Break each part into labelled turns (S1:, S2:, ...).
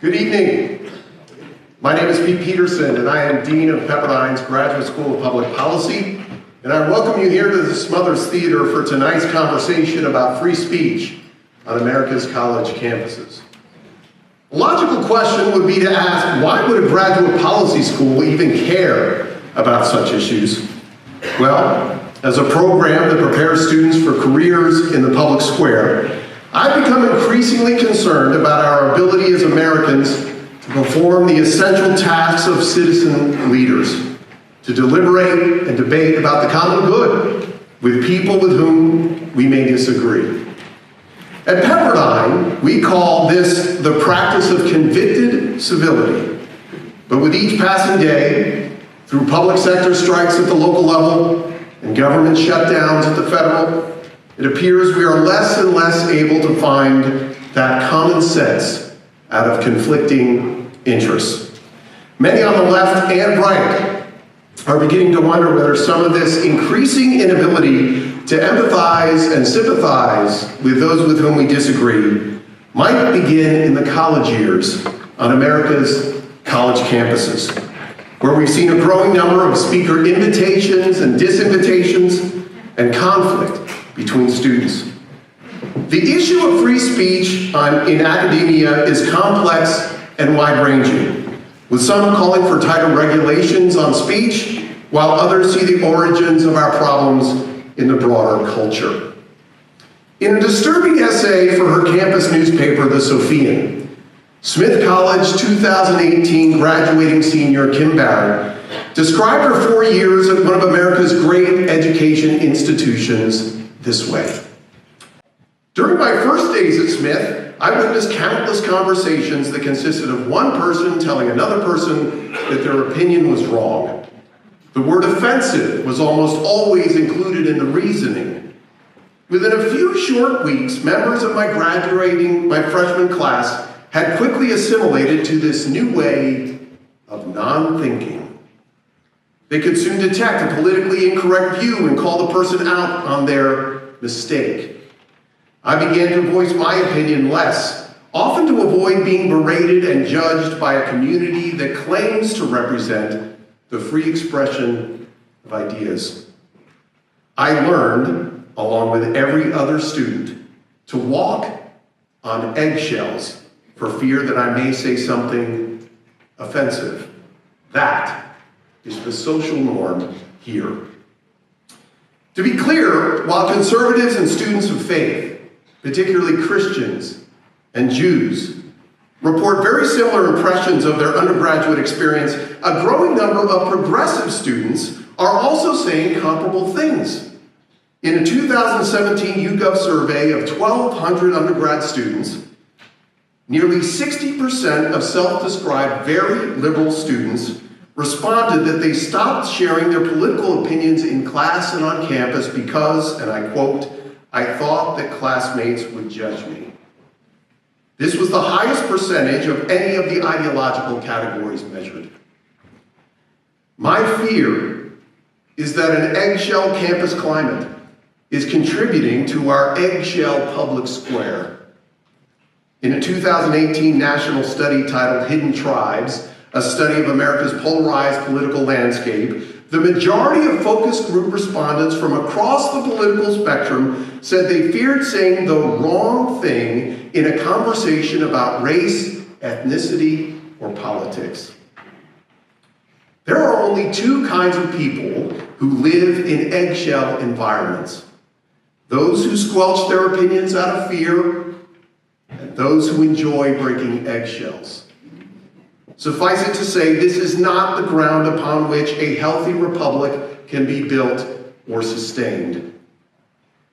S1: Good evening. My name is Pete Peterson, and I am Dean of Pepperdine's Graduate School of Public Policy, and I welcome you here to the Smothers Theater for tonight's conversation about free speech on America's college campuses. A logical question would be to ask, why would a graduate policy school even care about such issues? Well, as a program that prepares students for careers in the public square, I've become increasingly concerned about our ability as Americans to perform the essential tasks of citizen leaders, to deliberate and debate about the common good with people with whom we may disagree. At Pepperdine, we call this the practice of convicted civility. But with each passing day, through public sector strikes at the local level and government shutdowns at the federal, it appears we are less and less able to find that common sense out of conflicting interests. Many on the left and right are beginning to wonder whether some of this increasing inability to empathize and sympathize with those with whom we disagree might begin in the college years on America's college campuses, where we've seen a growing number of speaker invitations and disinvitations and conflict between students. The issue of free speech in academia is complex and wide-ranging, with some calling for tighter regulations on speech, while others see the origins of our problems in the broader culture. In a disturbing essay for her campus newspaper, The Sophian, Smith College 2018 graduating senior Kim Barrett described her 4 years at one of America's great education institutions this way. During my first days at Smith, I witnessed countless conversations that consisted of one person telling another person that their opinion was wrong. The word offensive was almost always included in the reasoning. Within a few short weeks, members of my freshman class had quickly assimilated to this new way of non-thinking. They could soon detect a politically incorrect view and call the person out on their mistake. I began to voice my opinion less, often to avoid being berated and judged by a community that claims to represent the free expression of ideas. I learned, along with every other student, to walk on eggshells for fear that I may say something offensive. That is the social norm here. To be clear, while conservatives and students of faith, particularly Christians and Jews, report very similar impressions of their undergraduate experience, a growing number of progressive students are also saying comparable things. In a 2017 YouGov survey of 1,200 undergrad students, nearly 60% of self-described very liberal students responded that they stopped sharing their political opinions in class and on campus because, and I quote, "I thought that classmates would judge me." This was the highest percentage of any of the ideological categories measured. My fear is that an eggshell campus climate is contributing to our eggshell public square. In a 2018 national study titled Hidden Tribes, a study of America's polarized political landscape, the majority of focus group respondents from across the political spectrum said they feared saying the wrong thing in a conversation about race, ethnicity, or politics. There are only two kinds of people who live in eggshell environments: those who squelch their opinions out of fear, and those who enjoy breaking eggshells. Suffice it to say, this is not the ground upon which a healthy republic can be built or sustained.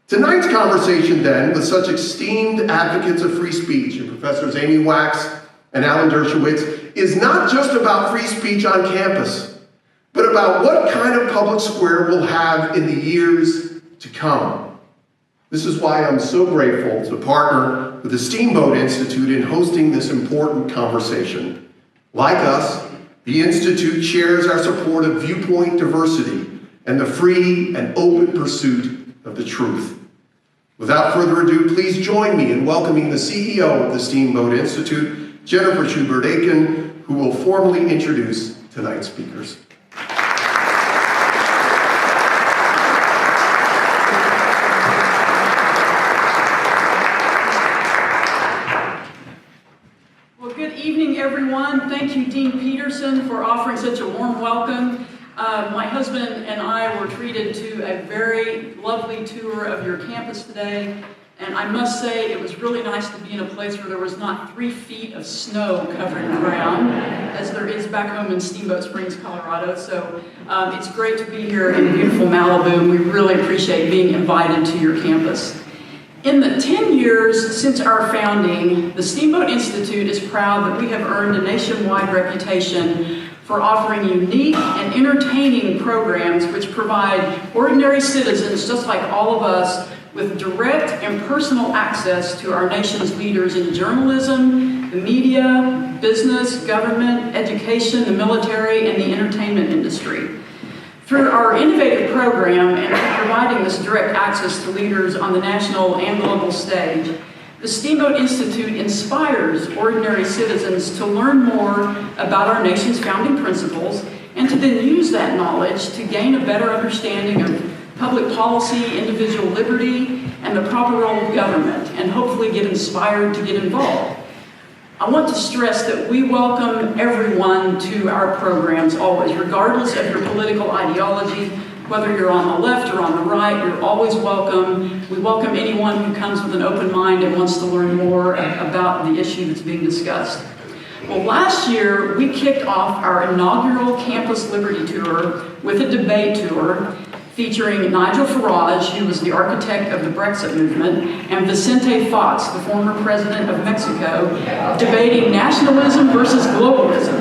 S1: Tonight's conversation, then, with such esteemed advocates of free speech, Professors Amy Wax and Alan Dershowitz, is not just about free speech on campus, but about what kind of public square we'll have in the years to come. This is why I'm so grateful to partner with the Steamboat Institute in hosting this important conversation. Like us, the Institute shares our support of viewpoint diversity and the free and open pursuit of the truth. Without further ado, please join me in welcoming the CEO of the Steamboat Institute, Jennifer Schubert-Aiken, who will formally introduce tonight's speakers.
S2: Well, good evening, everyone. Thank you, Dean Peterson, for offering such a warm welcome. My husband and I were treated to a very lovely tour of your campus today, and I must say it was really nice to be in a place where there was not 3 feet of snow covering the ground, as there is back home in Steamboat Springs, Colorado. So it's great to be here in beautiful Malibu, and we really appreciate being invited to your campus. In the 10 years since our founding, the Steamboat Institute is proud that we have earned a nationwide reputation for offering unique and entertaining programs which provide ordinary citizens, just like all of us, with direct and personal access to our nation's leaders in journalism, the media, business, government, education, the military, and the entertainment industry. Through our innovative program and providing this direct access to leaders on the national and global stage, the Steamboat Institute inspires ordinary citizens to learn more about our nation's founding principles and to then use that knowledge to gain a better understanding of public policy, individual liberty, and the proper role of government, and hopefully get inspired to get involved. I want to stress that we welcome everyone to our programs always, regardless of your political ideology. Whether you're on the left or on the right, you're always welcome. We welcome anyone who comes with an open mind and wants to learn more about the issue that's being discussed. Well, last year, we kicked off our inaugural Campus Liberty Tour with a debate tour featuring Nigel Farage, who was the architect of the Brexit movement, and Vicente Fox, the former president of Mexico, debating nationalism versus globalism.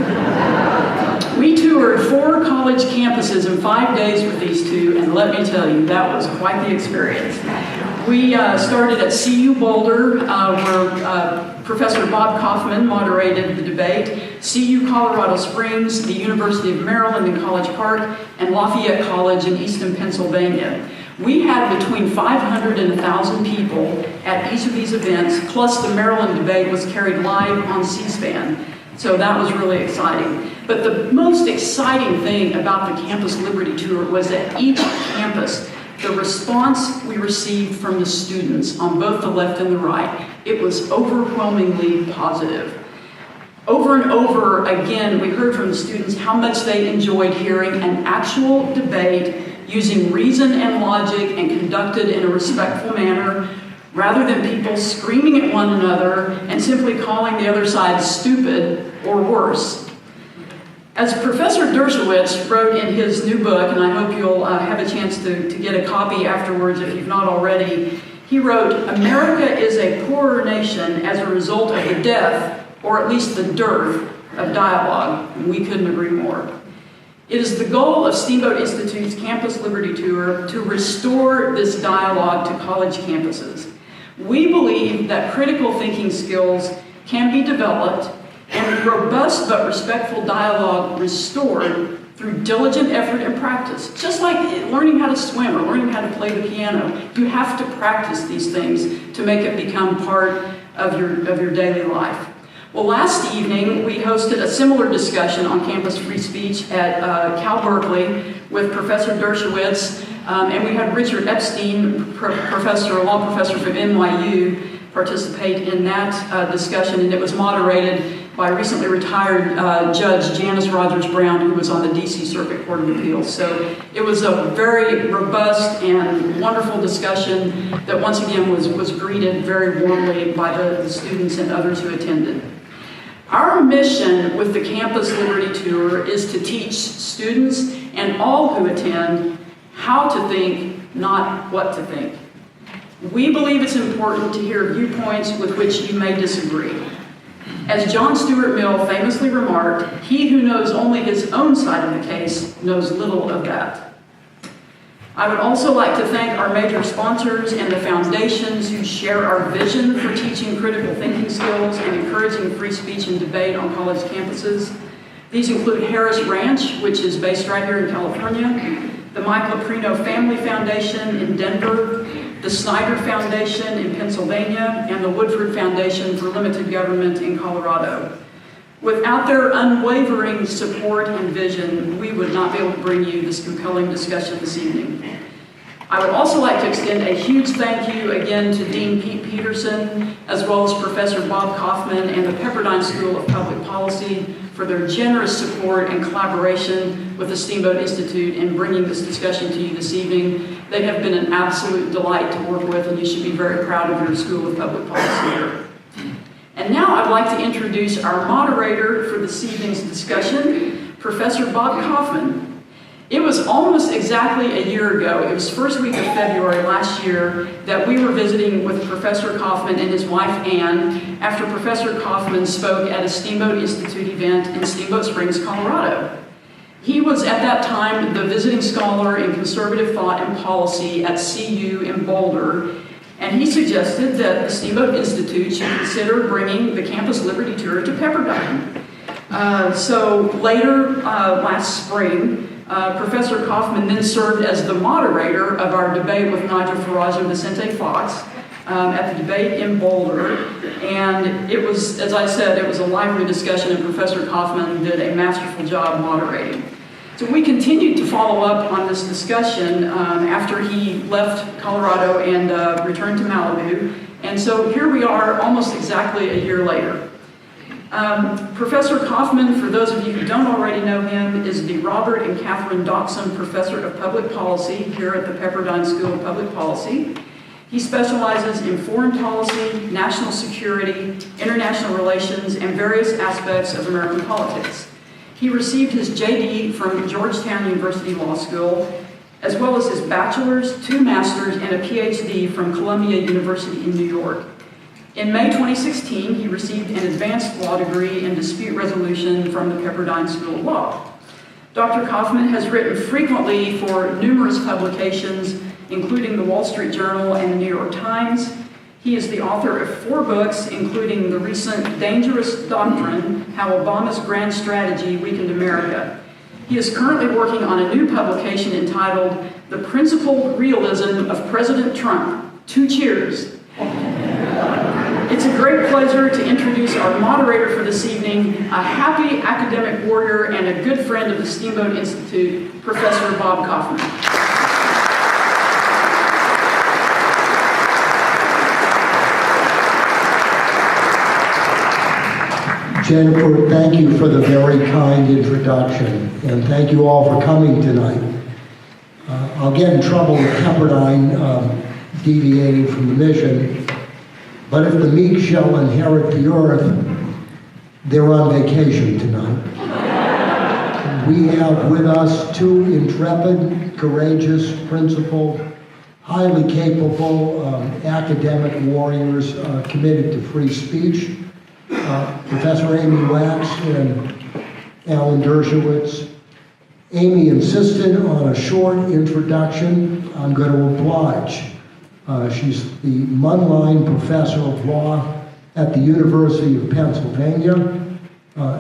S2: We toured 4 college campuses in 5 days with these two, and let me tell you, that was quite the experience. We started at CU Boulder, where Professor Bob Kaufman moderated the debate, CU Colorado Springs, the University of Maryland in College Park, and Lafayette College in Easton, Pennsylvania. We had between 500 and 1,000 people at each of these events, plus the Maryland debate was carried live on C-SPAN. So that was really exciting. But the most exciting thing about the Campus Liberty Tour was at each campus, the response we received from the students on both the left and the right, it was overwhelmingly positive. Over and over again, we heard from the students how much they enjoyed hearing an actual debate using reason and logic and conducted in a respectful manner, rather than people screaming at one another and simply calling the other side stupid or worse. As Professor Dershowitz wrote in his new book, and I hope you'll have a chance to get a copy afterwards if you've not already, he wrote, "America is a poorer nation as a result of the death, or at least the dearth, of dialogue." And we couldn't agree more. It is the goal of Steamboat Institute's Campus Liberty Tour to restore this dialogue to college campuses. We believe that critical thinking skills can be developed and robust but respectful dialogue restored through diligent effort and practice. Just like learning how to swim or learning how to play the piano, you have to practice these things to make it become part of your daily life. Well, last evening, we hosted a similar discussion on campus free speech at Cal Berkeley with Professor Dershowitz, and we had Richard Epstein, a law professor from NYU, participate in that discussion, and it was moderated by recently retired Judge Janice Rogers Brown, who was on the DC Circuit Court of Appeals. So it was a very robust and wonderful discussion that once again was greeted very warmly by the students and others who attended. Our mission with the Campus Liberty Tour is to teach students and all who attend how to think, not what to think. We believe it's important to hear viewpoints with which you may disagree. As John Stuart Mill famously remarked, "He who knows only his own side of the case knows little of that." I would also like to thank our major sponsors and the foundations who share our vision for teaching critical thinking skills and encouraging free speech and debate on college campuses. These include Harris Ranch, which is based right here in California, the Michael Aprino Family Foundation in Denver, the Snyder Foundation in Pennsylvania, and the Woodford Foundation for Limited Government in Colorado. Without their unwavering support and vision, we would not be able to bring you this compelling discussion this evening. I would also like to extend a huge thank you again to Dean Pete Peterson, as well as Professor Bob Kaufman and the Pepperdine School of Public Policy for their generous support and collaboration with the Steamboat Institute in bringing this discussion to you this evening. They have been an absolute delight to work with, and you should be very proud of your School of Public Policy here. And now I'd like to introduce our moderator for this evening's discussion, Professor Bob Kaufman. It was almost exactly a year ago, it was first week of February last year, that we were visiting with Professor Kaufman and his wife Ann after Professor Kaufman spoke at a Steamboat Institute event in Steamboat Springs, Colorado. He was at that time the visiting scholar in conservative thought and policy at CU in Boulder, and he suggested that the Steamboat Institute should consider bringing the Campus Liberty Tour to Pepperdine. So later last spring, Professor Kaufman then served as the moderator of our debate with Nigel Farage and Vicente Fox at the debate in Boulder. And it was, as I said, it was a lively discussion, and Professor Kaufman did a masterful job moderating. So we continued to follow up on this discussion after he left Colorado and returned to Malibu. And so here we are almost exactly a year later. Professor Kaufman, for those of you who don't already know him, is the Robert and Catherine Dockson Professor of Public Policy here at the Pepperdine School of Public Policy. He specializes in foreign policy, national security, international relations, and various aspects of American politics. He received his JD from Georgetown University Law School, as well as his bachelor's, 2 master's, and a PhD from Columbia University in New York. In May 2016, he received an advanced law degree in dispute resolution from the Pepperdine School of Law. Dr. Kaufman has written frequently for numerous publications, including the Wall Street Journal and the New York Times. He is the author of 4 books, including the recent Dangerous Doctrine, How Obama's Grand Strategy Weakened America. He is currently working on a new publication entitled The Principled Realism of President Trump. 2 cheers. It's a great pleasure to introduce our moderator for this evening, a happy academic warrior and a good friend of the Steamboat Institute, Professor Bob Kaufman.
S3: Jennifer, thank you for the very kind introduction, and thank you all for coming tonight. I'll get in trouble with Pepperdine deviating from the mission, but if the meek shall inherit the earth, they're on vacation tonight. We have with us 2 intrepid, courageous, principled, highly capable academic warriors committed to free speech. Professor Amy Wax and Alan Dershowitz. Amy insisted on a short introduction. I'm going to oblige. She's the Munline Professor of Law at the University of Pennsylvania,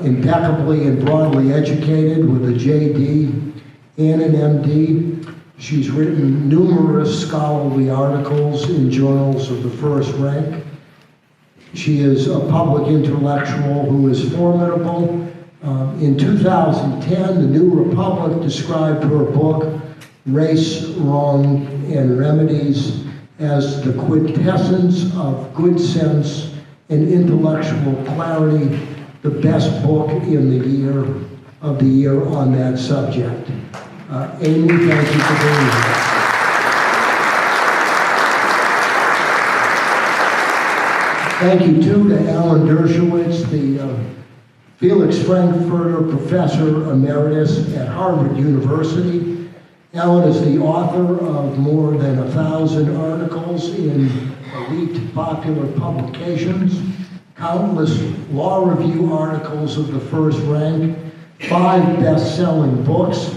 S3: impeccably and broadly educated with a JD and an MD. She's written numerous scholarly articles in journals of the first rank. She is a public intellectual who is formidable. In 2010, the New Republic described her book, Race, Wrong, and Remedies, as the quintessence of good sense and intellectual clarity, the best book in the year on that subject. Amy, thank you for being here. Thank you, too, to Alan Dershowitz, the Felix Frankfurter Professor Emeritus at Harvard University. Alan is the author of more than 1,000 articles in elite popular publications, countless law review articles of the first rank, 5 best-selling books,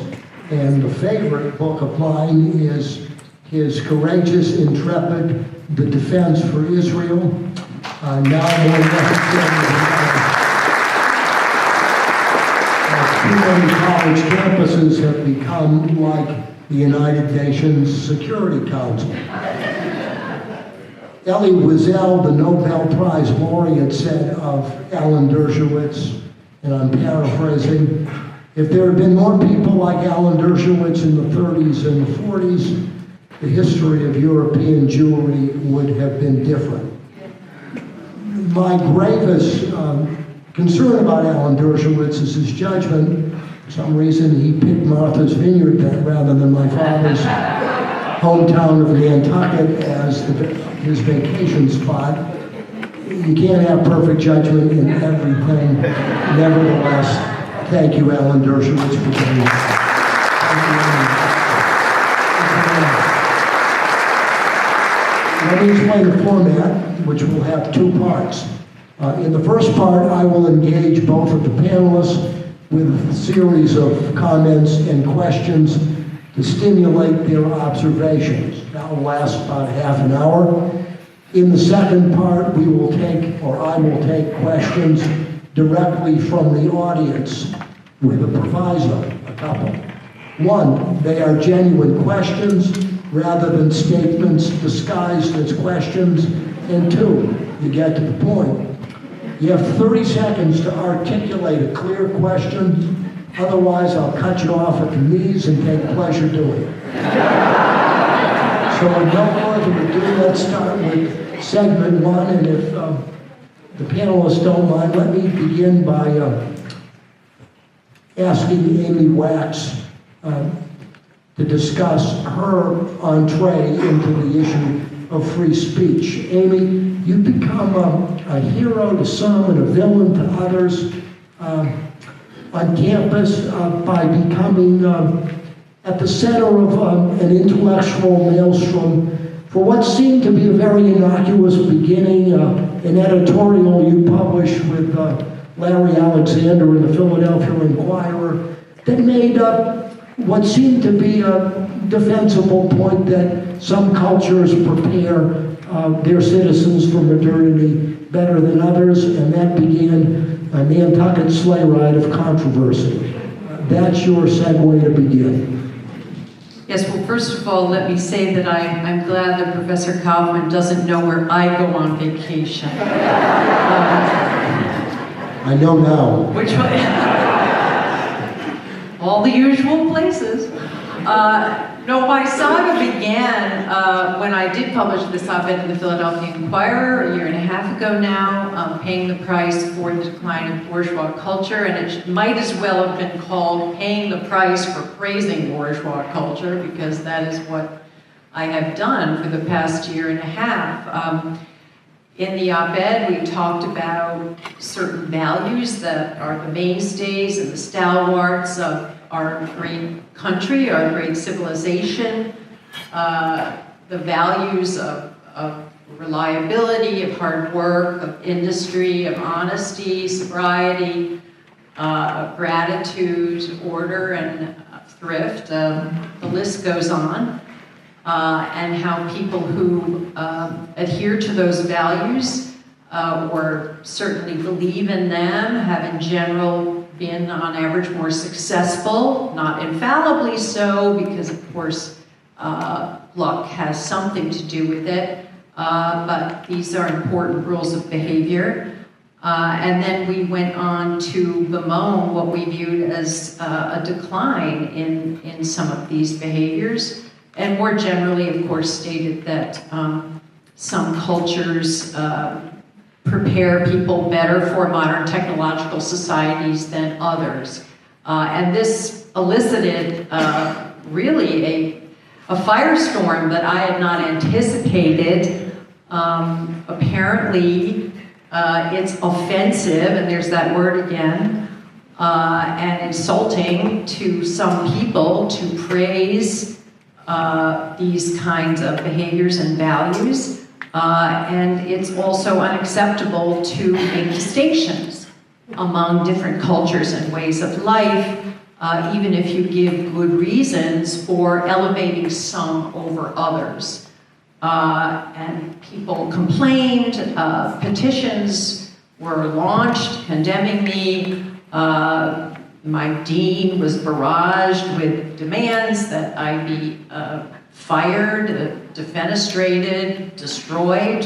S3: and the favorite book of mine is his courageous, intrepid, The Defense for Israel. Now more necessary too many college campuses have become like the United Nations Security Council. Elie Wiesel, the Nobel Prize laureate, said of Alan Dershowitz, and I'm paraphrasing, if there had been more people like Alan Dershowitz in the 30s and the 40s, the history of European Jewry would have been different. My gravest concern about Alan Dershowitz is his judgment. For some reason, he picked Martha's Vineyard rather than my father's hometown of Nantucket as his vacation spot. You can't have perfect judgment in everything. Nevertheless, thank you, Alan Dershowitz, for being here. Let me explain the format, which will have two parts. In the first part, I will engage both of the panelists with a series of comments and questions to stimulate their observations. That will last about half an hour. In the second part, I will take questions directly from the audience with a proviso, a couple. One, they are genuine questions rather than statements disguised as questions. And two, you get to the point. You have 30 seconds to articulate a clear question. Otherwise, I'll cut you off at the knees and take pleasure doing it. So with no further ado, let's start with segment one. And if the panelists don't mind, let me begin by asking Amy Wax to discuss her entree into the issue of free speech. Amy, you've become a hero to some and a villain to others on campus by becoming at the center of an intellectual maelstrom for what seemed to be a very innocuous beginning, an editorial you published with Larry Alexander in the Philadelphia Inquirer that made what seemed to be a defensible point that some cultures prepare their citizens for modernity better than others, and that began a Nantucket sleigh ride of controversy. That's your segue to begin.
S4: Yes, well, first of all, let me say that I'm glad that Professor Kaufman doesn't know where I go on vacation.
S3: I know now.
S4: Which one? All the usual places. No, my saga began when I did publish this op-ed in the Philadelphia Inquirer a year and a half ago now, paying the price for the decline of bourgeois culture, and it might as well have been called paying the price for praising bourgeois culture, because that is what I have done for the past year and a half. In the op-ed, we talked about certain values that are the mainstays and the stalwarts of our great country, our great civilization, the values of reliability, of hard work, of industry, of honesty, sobriety, gratitude, order, and thrift. The list goes on. And how people who adhere to those values or certainly believe in them have in general been on average more successful, not infallibly so, because of course luck has something to do with it, but these are important rules of behavior. And then we went on to bemoan what we viewed as a decline in some of these behaviors. And more generally, of course, stated that some cultures prepare people better for modern technological societies than others. And this elicited really a firestorm that I had not anticipated. Apparently, it's offensive, and there's that word again, and insulting to some people to praise these kinds of behaviors and values, and it's also unacceptable to make distinctions among different cultures and ways of life, even if you give good reasons for elevating some over others. And people complained, petitions were launched condemning me, My dean was barraged with demands that I be fired, defenestrated, destroyed,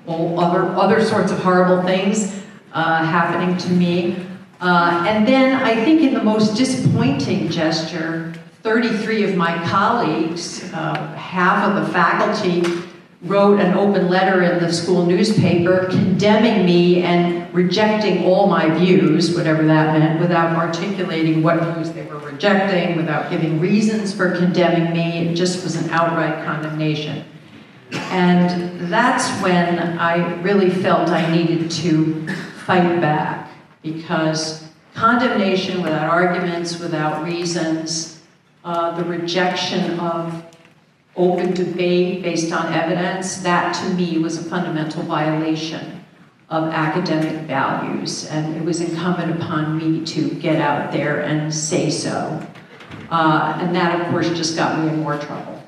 S4: all other sorts of horrible things happening to me. And then I think in the most disappointing gesture, 33 of my colleagues, half of the faculty, wrote an open letter in the school newspaper condemning me and rejecting all my views, whatever that meant, without articulating what views they were rejecting, without giving reasons for condemning me. It just was an outright condemnation. And that's when I really felt I needed to fight back, because condemnation without arguments, without reasons, the rejection of open debate based on evidence, that to me was a fundamental violation of academic values, and it was incumbent upon me to get out there and say so. And that, of course, just got me in more trouble.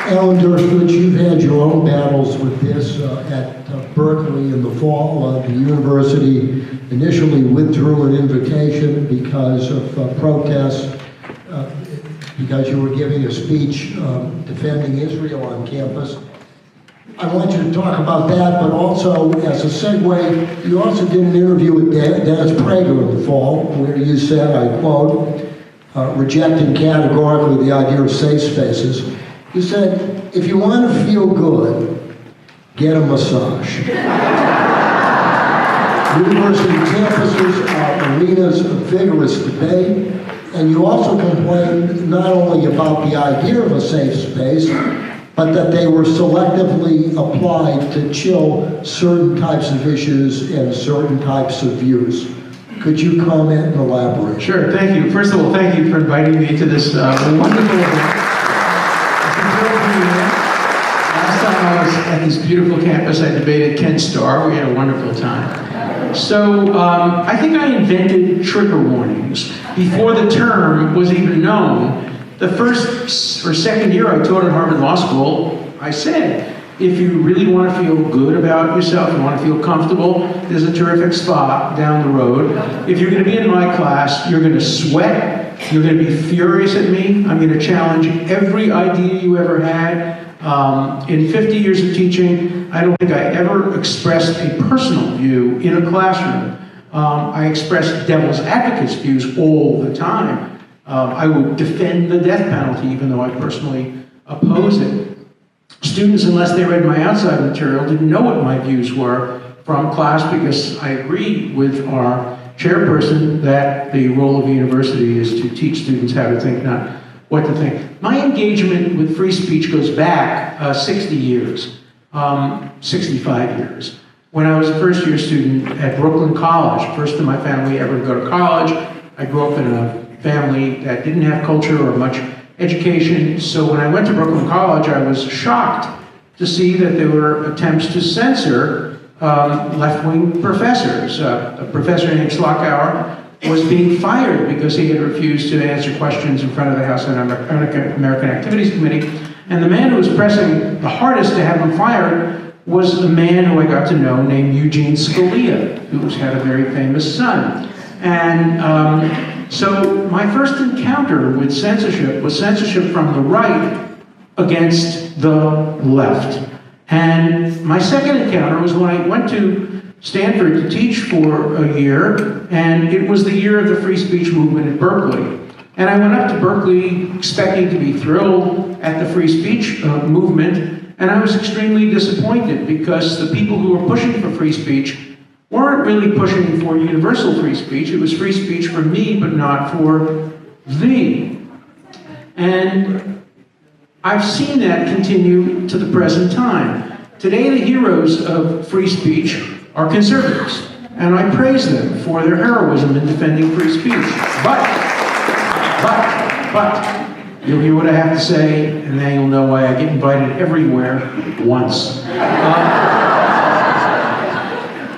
S3: Alan Dershowitz, you've had your own battles with this at Berkeley in the fall. The university initially withdrew an invitation because of protests, because you were giving a speech defending Israel on campus. I want you to talk about that, but also, as a segue, you also did an interview with Dennis Prager in the fall, where you said, I quote, rejecting categorically the idea of safe spaces, you said, if you want to feel good, get a massage. University campuses are arenas of vigorous debate, and you also complained not only about the idea of a safe space, but that they were selectively applied to chill certain types of issues and certain types of views. Could you comment and elaborate?
S5: Sure, thank you. First of all, thank you for inviting me to this wonderful event. Last time I was at this beautiful campus, I debated Ken Starr. We had a wonderful time. So I think I invented trigger warnings before the term was even known. The first or second year I taught at Harvard Law School, I said, if you really want to feel good about yourself, you want to feel comfortable, there's a terrific spa down the road. If you're going to be in my class, you're going to sweat, you're going to be furious at me, I'm going to challenge every idea you ever had. In 50 years of teaching, I don't think I ever expressed a personal view in a classroom. I expressed devil's advocates' views all the time. I would defend the death penalty, even though I personally oppose it. Students, unless they read my outside material, didn't know what my views were from class, because I agree with our chairperson that the role of the university is to teach students how to think, not what to think. My engagement with free speech goes back 60 years, 65 years. When I was a first-year student at Brooklyn College, first in my family ever to go to college. I grew up in a family that didn't have culture or much education, so when I went to Brooklyn College, I was shocked to see that there were attempts to censor left-wing professors. A professor named Slockower was being fired because he had refused to answer questions in front of the House Un-American Activities Committee, and the man who was pressing the hardest to have him fired was a man who I got to know named Eugene Scalia, who's had a very famous son. And so my first encounter with censorship was censorship from the right against the left. And my second encounter was when I went to Stanford to teach for a year, and it was the year of the free speech movement at Berkeley. And I went up to Berkeley expecting to be thrilled at the free speech movement, and I was extremely disappointed because the people who were pushing for free speech weren't really pushing for universal free speech. It was free speech for me, but not for thee. And I've seen that continue to the present time. Today, the heroes of free speech are conservatives, and I praise them for their heroism in defending free speech. But, you'll hear what I have to say, and then you'll know why I get invited everywhere once.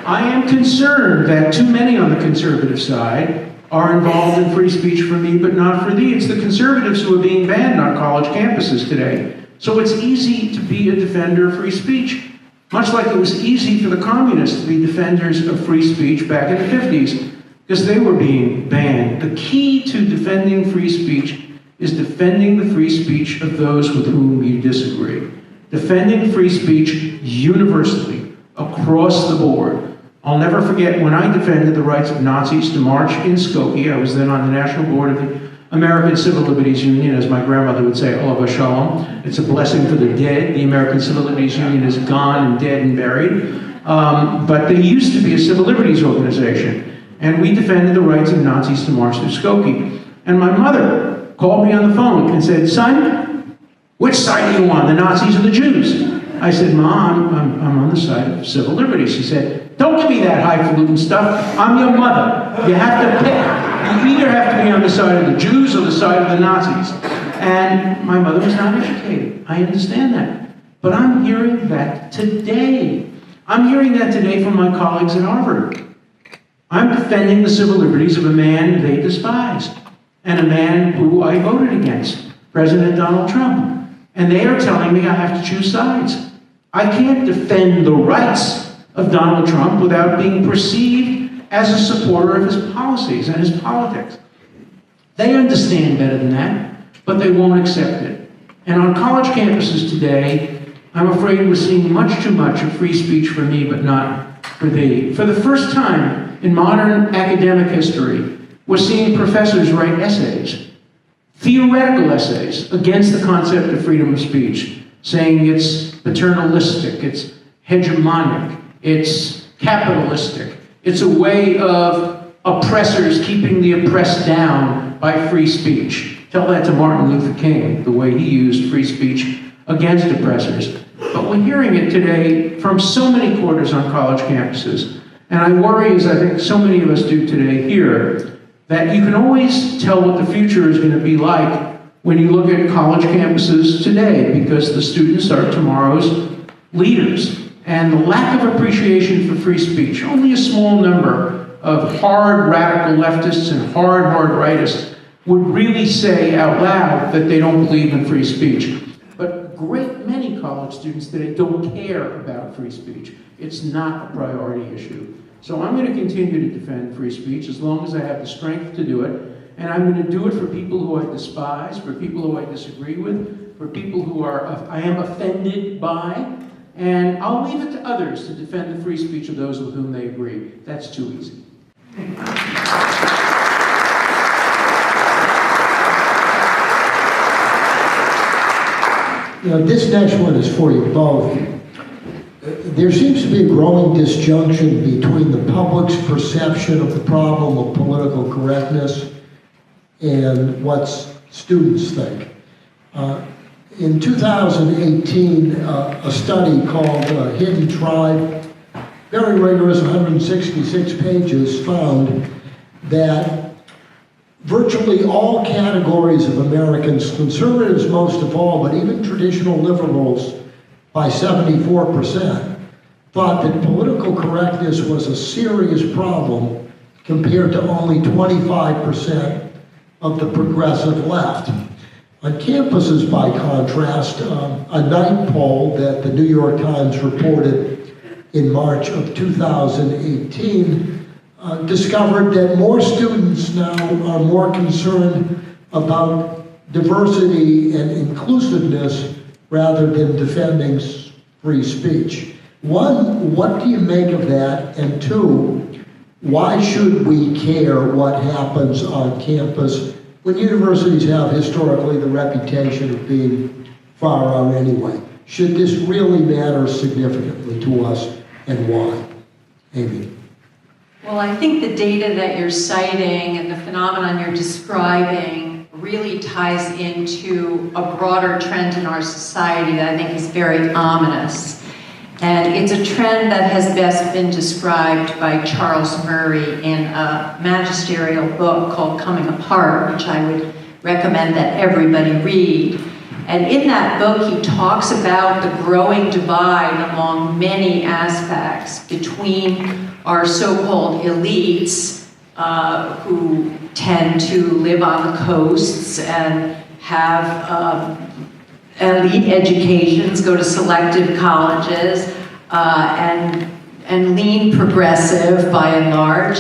S5: I am concerned that too many on the conservative side are involved in free speech for me, but not for thee. It's the conservatives who are being banned on college campuses today. So it's easy to be a defender of free speech, much like it was easy for the communists to be defenders of free speech back in the 50s, because they were being banned. The key to defending free speech is defending the free speech of those with whom you disagree. Defending free speech universally, across the board. I'll never forget when I defended the rights of Nazis to march in Skokie. I was then on the National Board of the American Civil Liberties Union, as my grandmother would say, Olav Shalom. It's a blessing for the dead. The American Civil Liberties Union is gone and dead and buried. But they used to be a civil liberties organization. And we defended the rights of Nazis to march through Skokie. And my mother called me on the phone and said, "Son, which side are you on, the Nazis or the Jews?" I said, "Mom, I'm on the side of civil liberties." She said, "Don't give me that highfalutin stuff. I'm your mother. You have to pick. You either have to be on the side of the Jews or the side of the Nazis." And my mother was not educated. I understand that. But I'm hearing that today. I'm hearing that today from my colleagues at Harvard. I'm defending the civil liberties of a man they despised, and a man who I voted against, President Donald Trump. And they are telling me I have to choose sides. I can't defend the rights of Donald Trump without being perceived as a supporter of his policies and his politics. They understand better than that, but they won't accept it. And on college campuses today, I'm afraid we're seeing much too much of free speech for me, but not for thee. For the first time in modern academic history, we're seeing professors write essays, theoretical essays, against the concept of freedom of speech, saying it's paternalistic, it's hegemonic, it's capitalistic, it's a way of oppressors keeping the oppressed down by free speech. Tell that to Martin Luther King, the way he used free speech against oppressors. But we're hearing it today from so many quarters on college campuses. And I worry, as I think so many of us do today here, that you can always tell what the future is going to be like when you look at college campuses today, because the students are tomorrow's leaders. And the lack of appreciation for free speech, only a small number of hard radical leftists and hard rightists would really say out loud that they don't believe in free speech. But a great many college students today don't care about free speech. It's not a priority issue. So I'm going to continue to defend free speech as long as I have the strength to do it. And I'm going to do it for people who I despise, for people who I disagree with, for people who I am offended by. And I'll leave it to others to defend the free speech of those with whom they agree. That's too easy.
S3: This next one is for you both. There seems to be a growing disjunction between the public's perception of the problem of political correctness and what students think. In 2018, a study called Hidden Tribe, very rigorous, 166 pages, found that virtually all categories of Americans, conservatives most of all, but even traditional liberals by 74%, thought that political correctness was a serious problem compared to only 25% of the progressive left. On campuses, by contrast, a night poll that the New York Times reported in March of 2018 discovered that more students now are more concerned about diversity and inclusiveness rather than defending free speech. One, what do you make of that? And two, why should we care what happens on campus when universities have historically the reputation of being far out anyway? Should this really matter significantly to us, and why? Amy.
S4: Well, I think the data that you're citing and the phenomenon you're describing really ties into a broader trend in our society that I think is very ominous. And it's a trend that has best been described by Charles Murray in a magisterial book called Coming Apart, which I would recommend that everybody read. And in that book, he talks about the growing divide along many aspects between our so-called elites who tend to live on the coasts and have elite educations, go to selective colleges, and lean progressive by and large.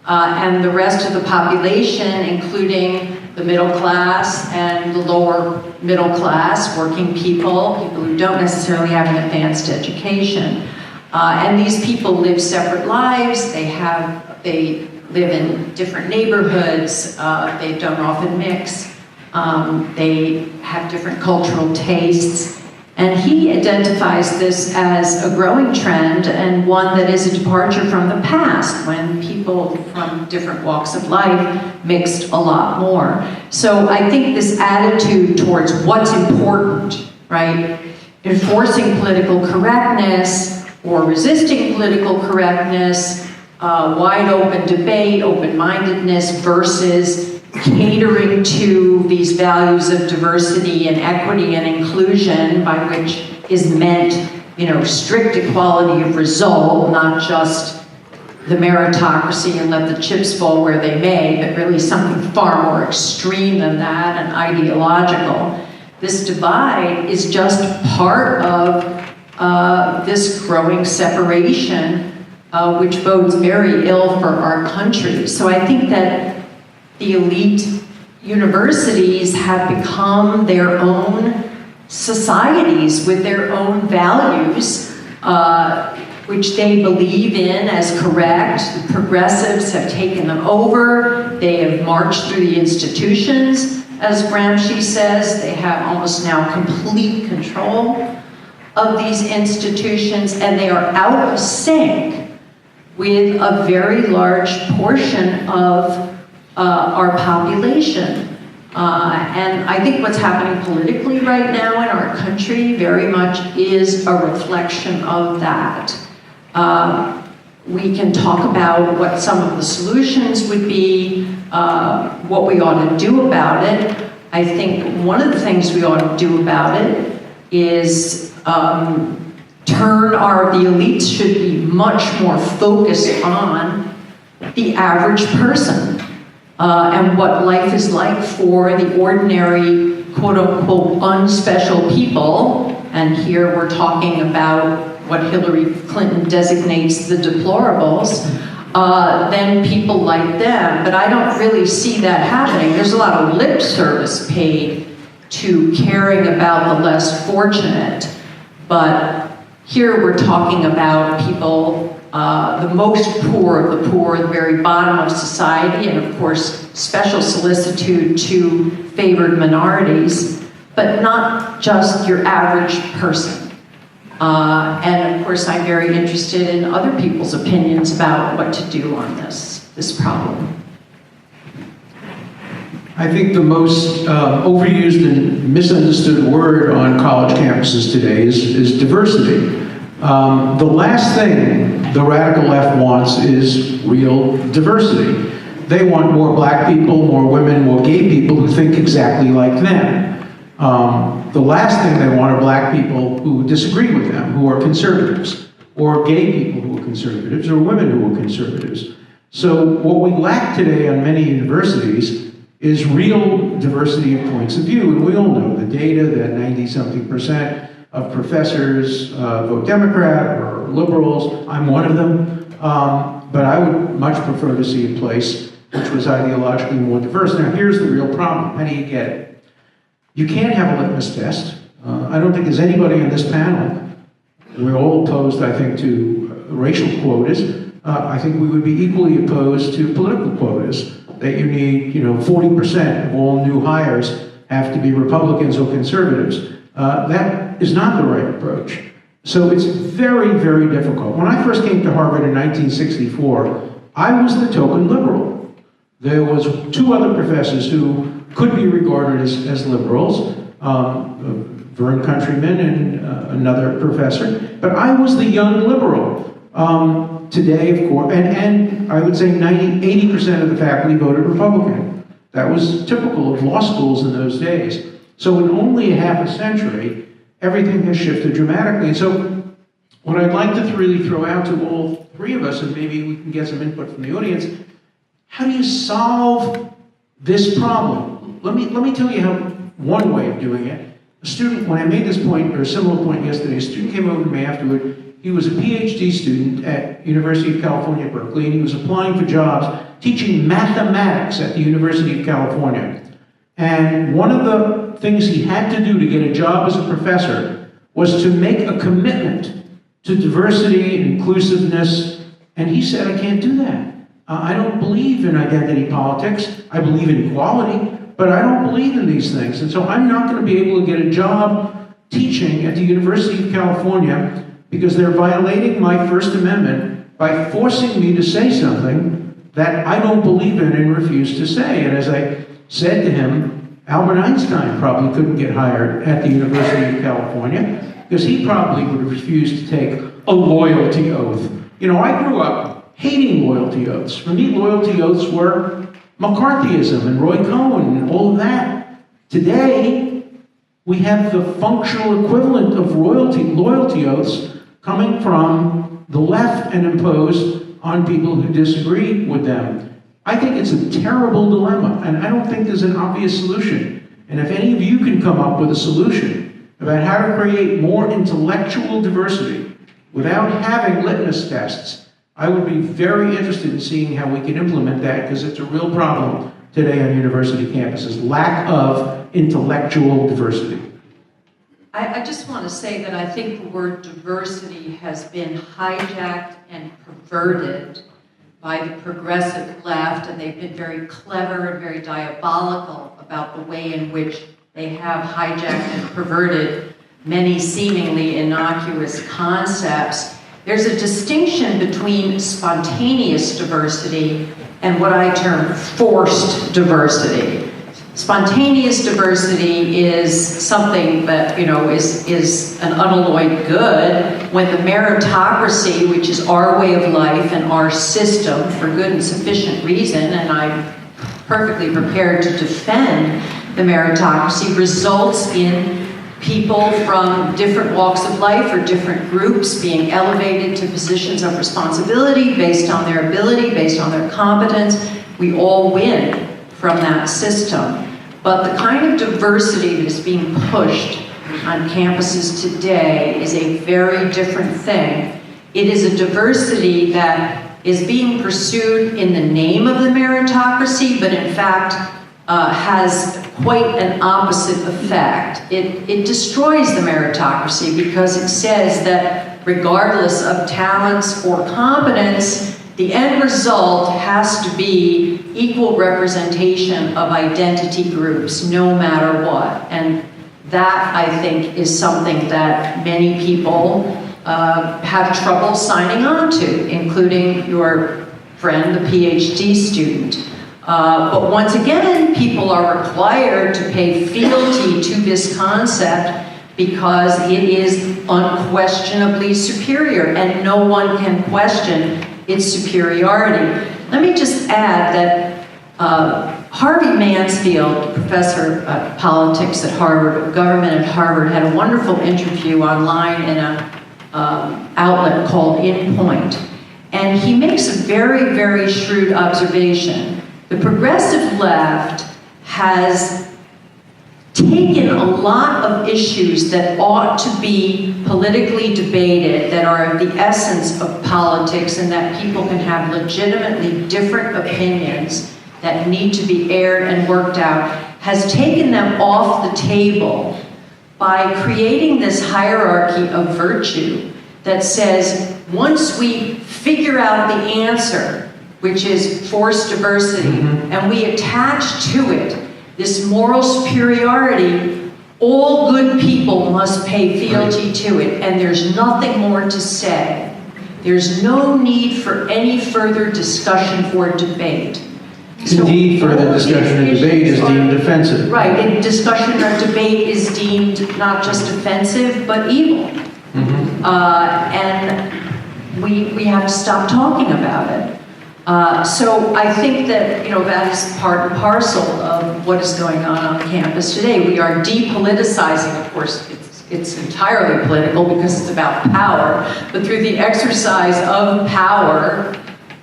S4: And the rest of the population, including the middle class and the lower middle class, working people who don't necessarily have an advanced education. And these people live separate lives, they live in different neighborhoods, they don't often mix, they have different cultural tastes. And he identifies this as a growing trend and one that is a departure from the past when people from different walks of life mixed a lot more. So I think this attitude towards what's important, right? Enforcing political correctness or resisting political correctness, wide open debate, open-mindedness versus catering to these values of diversity and equity and inclusion, by which is meant, strict equality of result, not just the meritocracy and let the chips fall where they may, but really something far more extreme than that and ideological. This divide is just part of this growing separation, which bodes very ill for our country. So I think that the elite universities have become their own societies with their own values, which they believe in as correct. The progressives have taken them over. They have marched through the institutions, as Gramsci says. They have almost now complete control of these institutions, and they are out of sync with a very large portion of our population. And I think what's happening politically right now in our country very much is a reflection of that. We can talk about what some of the solutions would be, what we ought to do about it. I think one of the things we ought to do about it is the elites should be much more focused on the average person. And what life is like for the ordinary, quote-unquote, unspecial people, and here we're talking about what Hillary Clinton designates the deplorables, than people like them. But I don't really see that happening. There's a lot of lip service paid to caring about the less fortunate, but here we're talking about people, the most poor of the poor, the very bottom of society, and of course, special solicitude to favored minorities, but not just your average person. And of course, I'm very interested in other people's opinions about what to do on this problem.
S5: I think the most overused and misunderstood word on college campuses today is diversity. The last thing the radical left wants is real diversity. They want more black people, more women, more gay people who think exactly like them. The last thing they want are black people who disagree with them, who are conservatives, or gay people who are conservatives, or women who are conservatives. So what we lack today on many universities is real diversity of points of view. And we all know the data that 90-something% of professors vote Democrat or liberals. I'm one of them. But I would much prefer to see a place which was ideologically more diverse. Now, here's the real problem. How do you get it? You can't have a litmus test. I don't think there's anybody on this panel. We're all opposed, I think, to racial quotas. I think we would be equally opposed to political quotas. That you need, 40% of all new hires have to be Republicans or conservatives. That is not the right approach. So it's very, very difficult. When I first came to Harvard in 1964, I was the token liberal. There was two other professors who could be regarded as liberals, Vern Countryman and another professor, but I was the young liberal. Today, of course, and I would say 80% of the faculty voted Republican. That was typical of law schools in those days. So in only a half a century, everything has shifted dramatically. And so what I'd like to really throw out to all three of us, and maybe we can get some input from the audience, how do you solve this problem. Let me tell you how one way of doing it. A student, when I made this point, or a similar point yesterday, a student came over to me afterward. He was a PhD student at University of California, Berkeley, and he was applying for jobs teaching mathematics at the University of California. And one of the things he had to do to get a job as a professor was to make a commitment to diversity and inclusiveness. And he said, I can't do that. I don't believe in identity politics. I believe in equality, but I don't believe in these things. And so I'm not going to be able to get a job teaching at the University of California because they're violating my First Amendment by forcing me to say something that I don't believe in and refuse to say. And as I said to him, Albert Einstein probably couldn't get hired at the University of California because he probably would have refused to take a loyalty oath. You know, I grew up hating loyalty oaths. For me, loyalty oaths were McCarthyism and Roy Cohn and all of that. Today, we have the functional equivalent of loyalty oaths coming from the left and imposed on people who disagree with them. I think it's a terrible dilemma, and I don't think there's an obvious solution. And if any of you can come up with a solution about how to create more intellectual diversity without having litmus tests, I would be very interested in seeing how we can implement that, because it's a real problem today on university campuses, lack of intellectual diversity.
S4: I just want to say that I think the word diversity has been hijacked and perverted by the progressive left, and they've been very clever and very diabolical about the way in which they have hijacked and perverted many seemingly innocuous concepts. There's a distinction between spontaneous diversity and what I term forced diversity. Spontaneous diversity is something that, is an unalloyed good when the meritocracy, which is our way of life and our system for good and sufficient reason, and I'm perfectly prepared to defend the meritocracy, results in people from different walks of life or different groups being elevated to positions of responsibility based on their ability, based on their competence. We all win from that system. But the kind of diversity that is being pushed on campuses today is a very different thing. It is a diversity that is being pursued in the name of the meritocracy, but in fact has quite an opposite effect. It destroys the meritocracy because it says that regardless of talents or competence, the end result has to be equal representation of identity groups, no matter what. And that, I think, is something that many people have trouble signing on to, including your friend, the PhD student. But once again, people are required to pay fealty to this concept because it is unquestionably superior, and no one can question its superiority. Let me just add that Harvey Mansfield, professor of politics at Harvard, government at Harvard, had a wonderful interview online in an outlet called In Point. And he makes a very, very shrewd observation. The progressive left has taken a lot of issues that ought to be politically debated, that are the essence of politics, and that people can have legitimately different opinions that need to be aired and worked out, has taken them off the table by creating this hierarchy of virtue that says once we figure out the answer, which is forced diversity, and we attach to it this moral superiority, all good people must pay fealty to it, and there's nothing more to say. There's no need for any further discussion or debate.
S5: Indeed, further discussion and debate is deemed offensive.
S4: Right, and discussion or debate is deemed not just offensive, but evil. And we have to stop talking about it. So I think that, that is part and parcel of what is going on campus today. We are depoliticizing, of course, it's entirely political because it's about power, but through the exercise of power,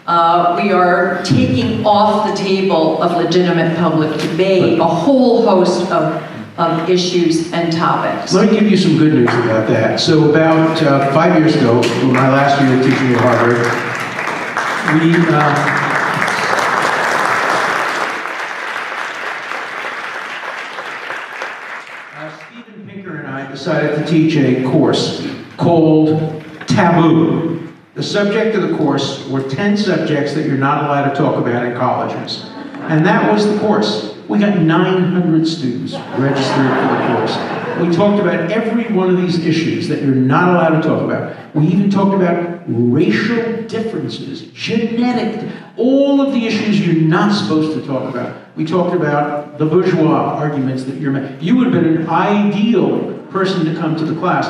S4: we are taking off the table of legitimate public debate a whole host of issues and topics.
S5: Let me give you some good news about that. So about 5 years ago, my last year teaching at Harvard, Stephen Pinker and I decided to teach a course called Taboo. The subject of the course were 10 subjects that you're not allowed to talk about in colleges. And that was the course. We got 900 students registered for the course. We talked about every one of these issues that you're not allowed to talk about. We even talked about racial differences, genetic, all of the issues you're not supposed to talk about. We talked about the bourgeois arguments that you're making. You would have been an ideal person to come to the class.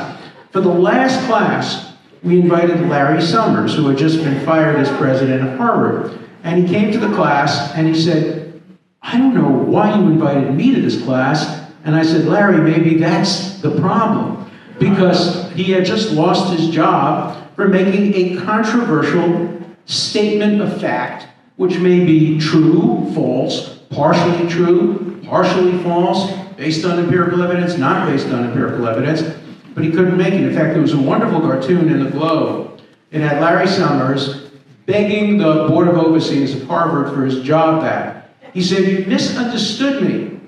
S5: For the last class, we invited Larry Summers, who had just been fired as president of Harvard. And he came to the class and he said, I don't know why you invited me to this class. And I said, Larry, maybe that's the problem. Because he had just lost his job for making a controversial statement of fact, which may be true, false, partially true, partially false, based on empirical evidence, not based on empirical evidence. But he couldn't make it. In fact, there was a wonderful cartoon in the Globe. It had Larry Summers begging the Board of Overseers of Harvard for his job back. He said, you misunderstood me.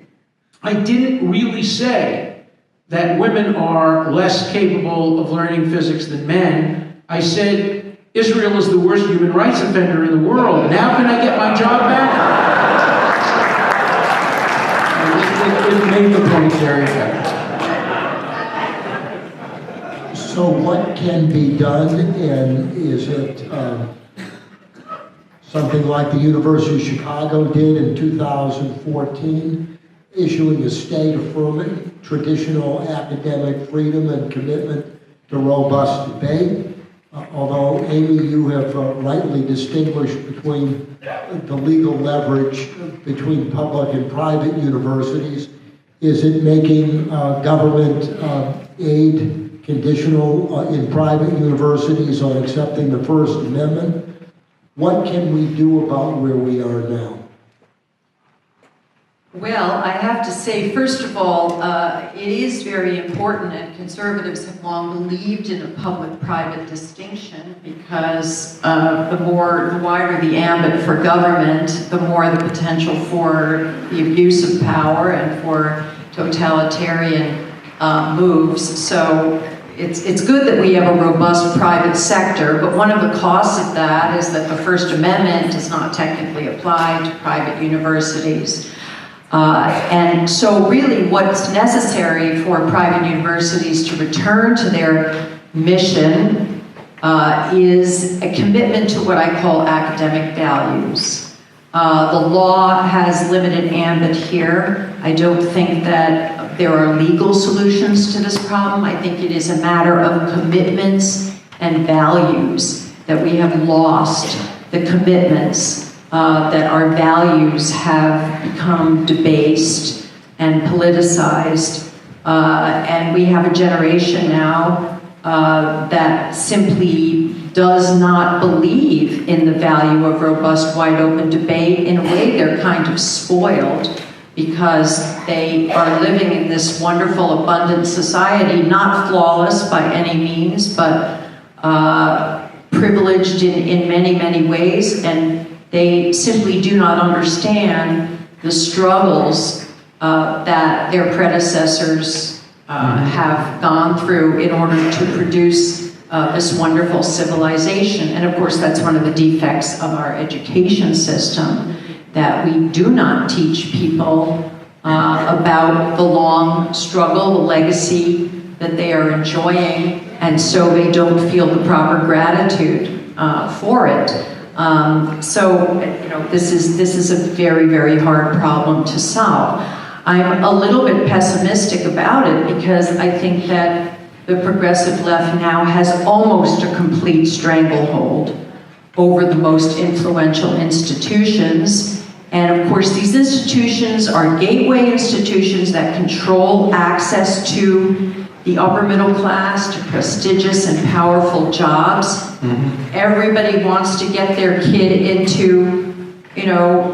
S5: I didn't really say that women are less capable of learning physics than men. I said, Israel is the worst human rights offender in the world. Now can I get my job back? It made the point very effective.
S3: So what can be done, and is it something like the University of Chicago did in 2014, issuing a state affirming traditional academic freedom and commitment to robust debate? Although, Amy, you have rightly distinguished between the legal leverage between public and private universities. Is it making government aid conditional in private universities on accepting the First Amendment? What can we do about where we are now?
S4: Well, I have to say, first of all, it is very important, and conservatives have long believed in a public-private distinction, because the wider the ambit for government, the more the potential for the abuse of power and for totalitarian moves. So it's good that we have a robust private sector, but one of the costs of that is that the First Amendment does not technically apply to private universities. And so really what's necessary for private universities to return to their mission is a commitment to what I call academic values. The law has limited ambit here. I don't think that there are legal solutions to this problem. I think it is a matter of commitments and values, that we have lost the commitments, that our values have become debased and politicized, and we have a generation now that simply does not believe in the value of robust, wide-open debate. In a way, they're kind of spoiled, because they are living in this wonderful, abundant society, not flawless by any means, but privileged in many, many ways, and they simply do not understand the struggles that their predecessors have gone through in order to produce this wonderful civilization. And of course, that's one of the defects of our education system, that we do not teach people about the long struggle, the legacy that they are enjoying, and so they don't feel the proper gratitude for it. So, you know, this is a very, very hard problem to solve. I'm a little bit pessimistic about it, because I think that the progressive left now has almost a complete stranglehold over the most influential institutions. And of course, these institutions are gateway institutions that control access to the upper middle class to prestigious and powerful jobs. Everybody wants to get their kid into,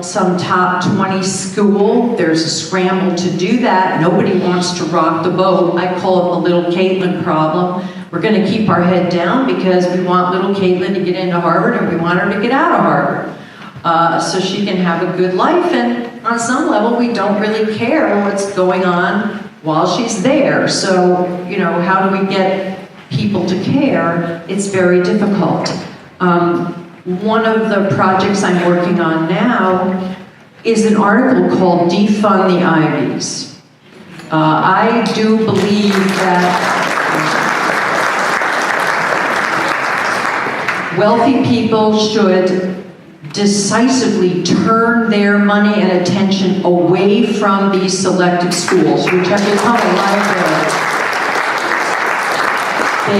S4: some top 20 school. There's a scramble to do that. Nobody wants to rock the boat. I call it the little Caitlin problem. We're going to keep our head down because we want little Caitlin to get into Harvard and we want her to get out of Harvard so she can have a good life. And on some level, we don't really care what's going on while she's there. So, how do we get people to care? It's very difficult. One of the projects I'm working on now is an article called Defund the Ivies. I do believe that wealthy people should decisively turn their money and attention away from these selective schools, which have become a library.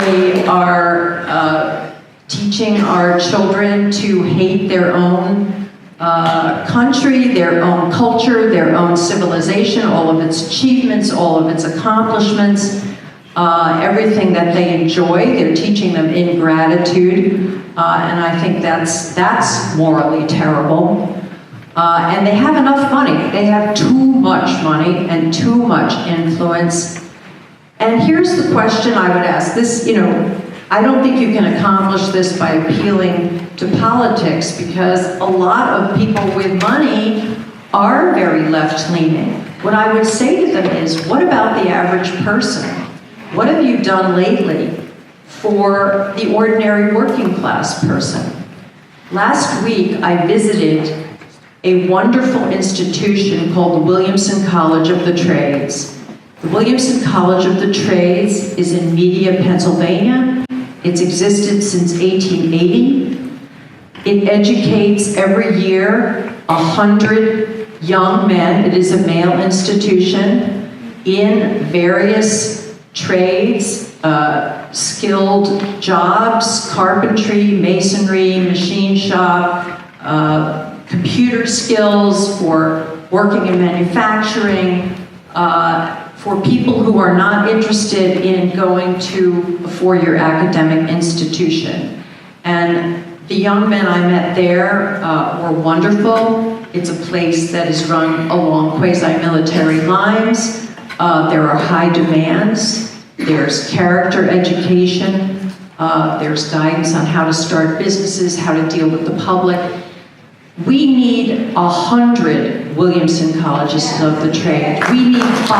S4: They are teaching our children to hate their own country, their own culture, their own civilization, all of its achievements, all of its accomplishments, everything that they enjoy. They're teaching them ingratitude. And I think that's morally terrible. And they have enough money. They have too much money and too much influence. And here's the question I would ask. This, I don't think you can accomplish this by appealing to politics because a lot of people with money are very left-leaning. What I would say to them is, what about the average person? What have you done lately for the ordinary working class person? Last week, I visited a wonderful institution called the Williamson College of the Trades. The Williamson College of the Trades is in Media, Pennsylvania. It's existed since 1880. It educates every year 100 young men. It is a male institution in various trades, skilled jobs, carpentry, masonry, machine shop, computer skills for working in manufacturing, for people who are not interested in going to a four-year academic institution. And the young men I met there were wonderful. It's a place that is run along quasi-military lines. There are high demands. There's character education. There's guidance on how to start businesses, how to deal with the public. We need 100 Williamson Colleges of the Trade. We need 500.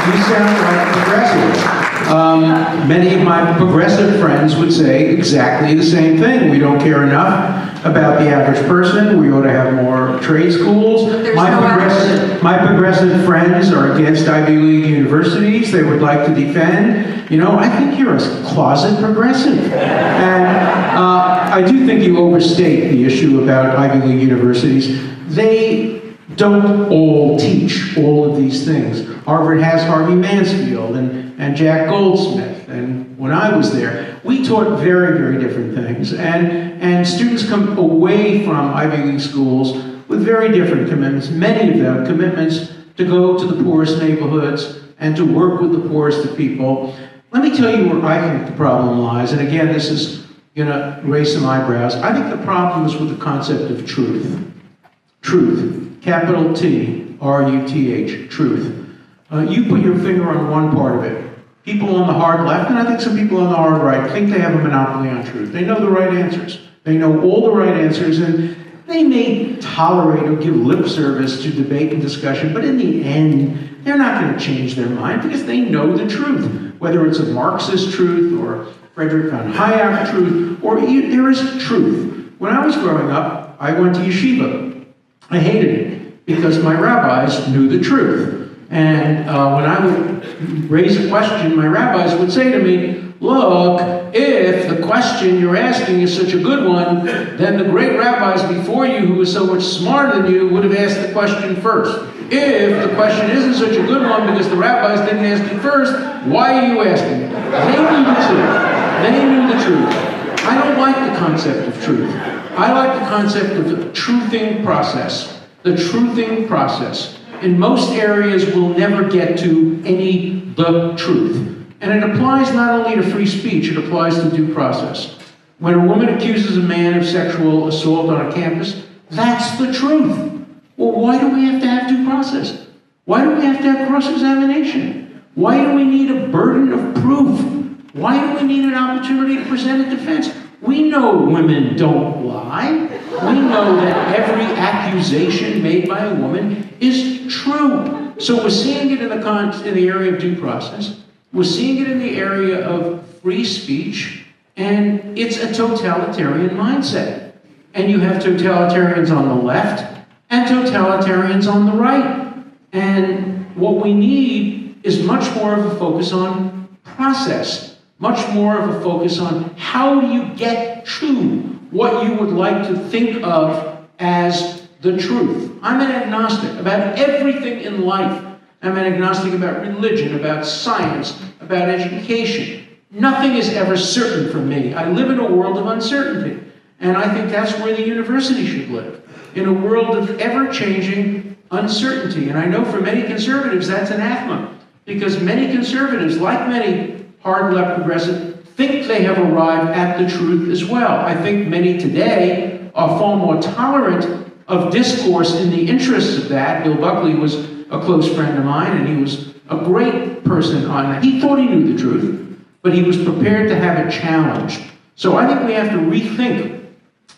S5: You sound like progressive. Many of my progressive friends would say exactly the same thing. We don't care enough about the average person. We ought to have more trade schools. My progressive friends are against Ivy League universities. They would like to defend. I think you're a closet progressive. And I do think you overstate the issue about Ivy League universities. They don't all teach all of these things. Harvard has Harvey Mansfield and Jack Goldsmith. And when I was there, we taught very, very different things. And students come away from Ivy League schools with very different commitments. Many of them commitments to go to the poorest neighborhoods and to work with the poorest of people. Let me tell you where I think the problem lies. And again, this is going to raise some eyebrows. I think the problem is with the concept of truth. Truth, capital T, R-U-T-H, truth. You put your finger on one part of it. People on the hard left, and I think some people on the hard right, think they have a monopoly on truth. They know the right answers. They know all the right answers, and they may tolerate or give lip service to debate and discussion, but in the end, they're not going to change their mind because they know the truth. Whether it's a Marxist truth or Friedrich von Hayek truth, or there is truth. When I was growing up, I went to yeshiva. I hated it because my rabbis knew the truth. And when I would raise a question, my rabbis would say to me, look, if the question you're asking is such a good one, then the great rabbis before you who were so much smarter than you would have asked the question first. If the question isn't such a good one because the rabbis didn't ask it first, why are you asking it? They knew the truth. They knew the truth. I don't like the concept of truth. I like the concept of the truthing process. The truthing process. in most areas will never get to the truth. And it applies not only to free speech, it applies to due process. When a woman accuses a man of sexual assault on a campus, that's the truth. Well, why do we have to have due process? Why do we have to have cross-examination? Why do we need a burden of proof? Why do we need an opportunity to present a defense? We know women don't lie. We know that every accusation made by a woman is true. So we're seeing it in the area of due process. We're seeing it in the area of free speech. And it's a totalitarian mindset. And you have totalitarians on the left and totalitarians on the right. And what we need is much more of a focus on process, much more of a focus on how do you get to what you would like to think of as the truth. I'm an agnostic about everything in life. I'm an agnostic about religion, about science, about education. Nothing is ever certain for me. I live in a world of uncertainty. And I think that's where the university should live, in a world of ever-changing uncertainty. And I know for many conservatives that's anathema, because many conservatives, like many hard-left progressives, think they have arrived at the truth as well. I think many today are far more tolerant of discourse in the interests of that. Bill Buckley was a close friend of mine, and he was a great person on that. He thought he knew the truth, but he was prepared to have it challenged. So I think we have to rethink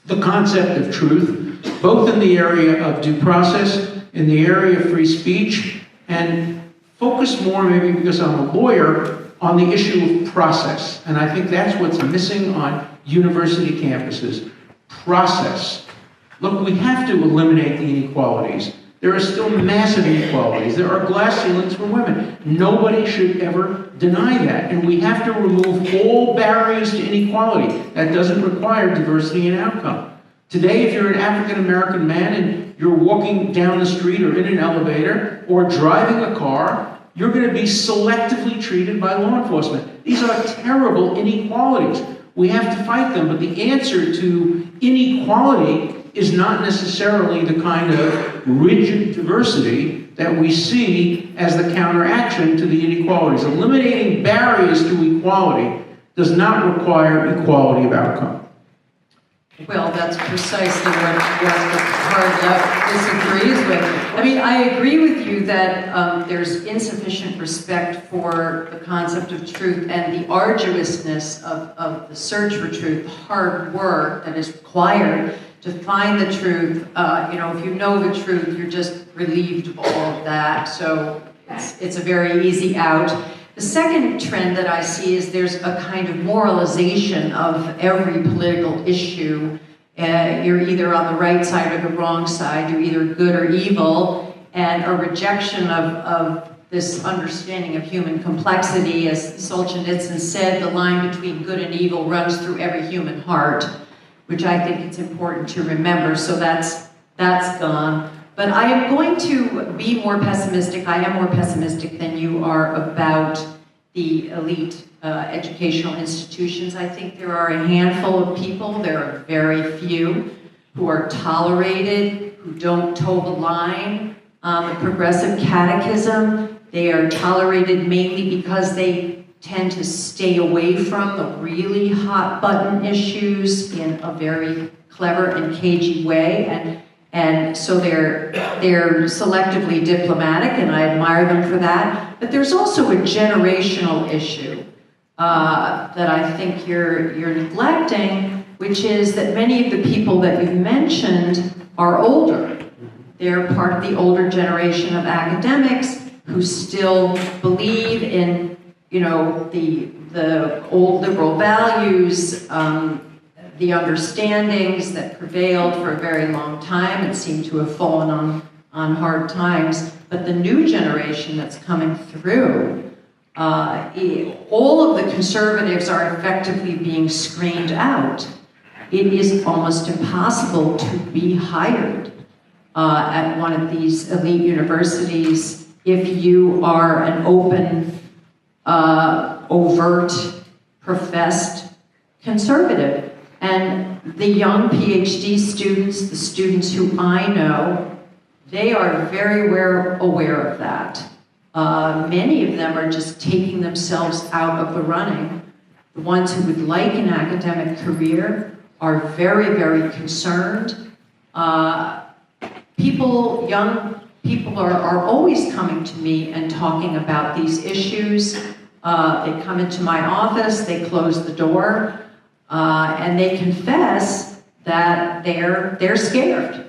S5: the concept of truth, both in the area of due process, in the area of free speech, and focus more, maybe because I'm a lawyer, on the issue of process. And I think that's what's missing on university campuses. Process. Look, we have to eliminate the inequalities. There are still massive inequalities. There are glass ceilings for women. Nobody should ever deny that. And we have to remove all barriers to inequality. That doesn't require diversity in outcome. Today, if you're an African-American man and you're walking down the street or in an elevator or driving a car, you're going to be selectively treated by law enforcement. These are terrible inequalities. We have to fight them, but the answer to inequality is not necessarily the kind of rigid diversity that we see as the counteraction to the inequalities. Eliminating barriers to equality does not require equality of outcome.
S4: Well, that's precisely what the hard left disagrees with. I mean, I agree with you that there's insufficient respect for the concept of truth and the arduousness of the search for truth, the hard work that is required to find the truth. If you know the truth, you're just relieved of all of that. So it's a very easy out. The second trend that I see is there's a kind of moralization of every political issue. You're either on the right side or the wrong side. You're either good or evil. And a rejection of this understanding of human complexity. As Solzhenitsyn said, the line between good and evil runs through every human heart, which I think it's important to remember. So that's gone. But I am going to be more pessimistic. I am more pessimistic than you are about the elite educational institutions. I think there are a handful of people, there are very few, who are tolerated, who don't toe the line. The progressive catechism, they are tolerated mainly because they tend to stay away from the really hot button issues in a very clever and cagey way. And so they're selectively diplomatic, and I admire them for that. But there's also a generational issue that I think you're neglecting, which is that many of the people that you've mentioned are older. They're part of the older generation of academics who still believe in, the old liberal values, the understandings that prevailed for a very long time and seem to have fallen on hard times. But the new generation that's coming through, all of the conservatives are effectively being screened out. It is almost impossible to be hired at one of these elite universities if you are an open, overt, professed conservative. And the young PhD students, the students who I know, they are very aware of that. Many of them are just taking themselves out of the running. The ones who would like an academic career are very concerned. Young people are always coming to me and talking about these issues. They come into my office, they close the door, and they confess that they're scared.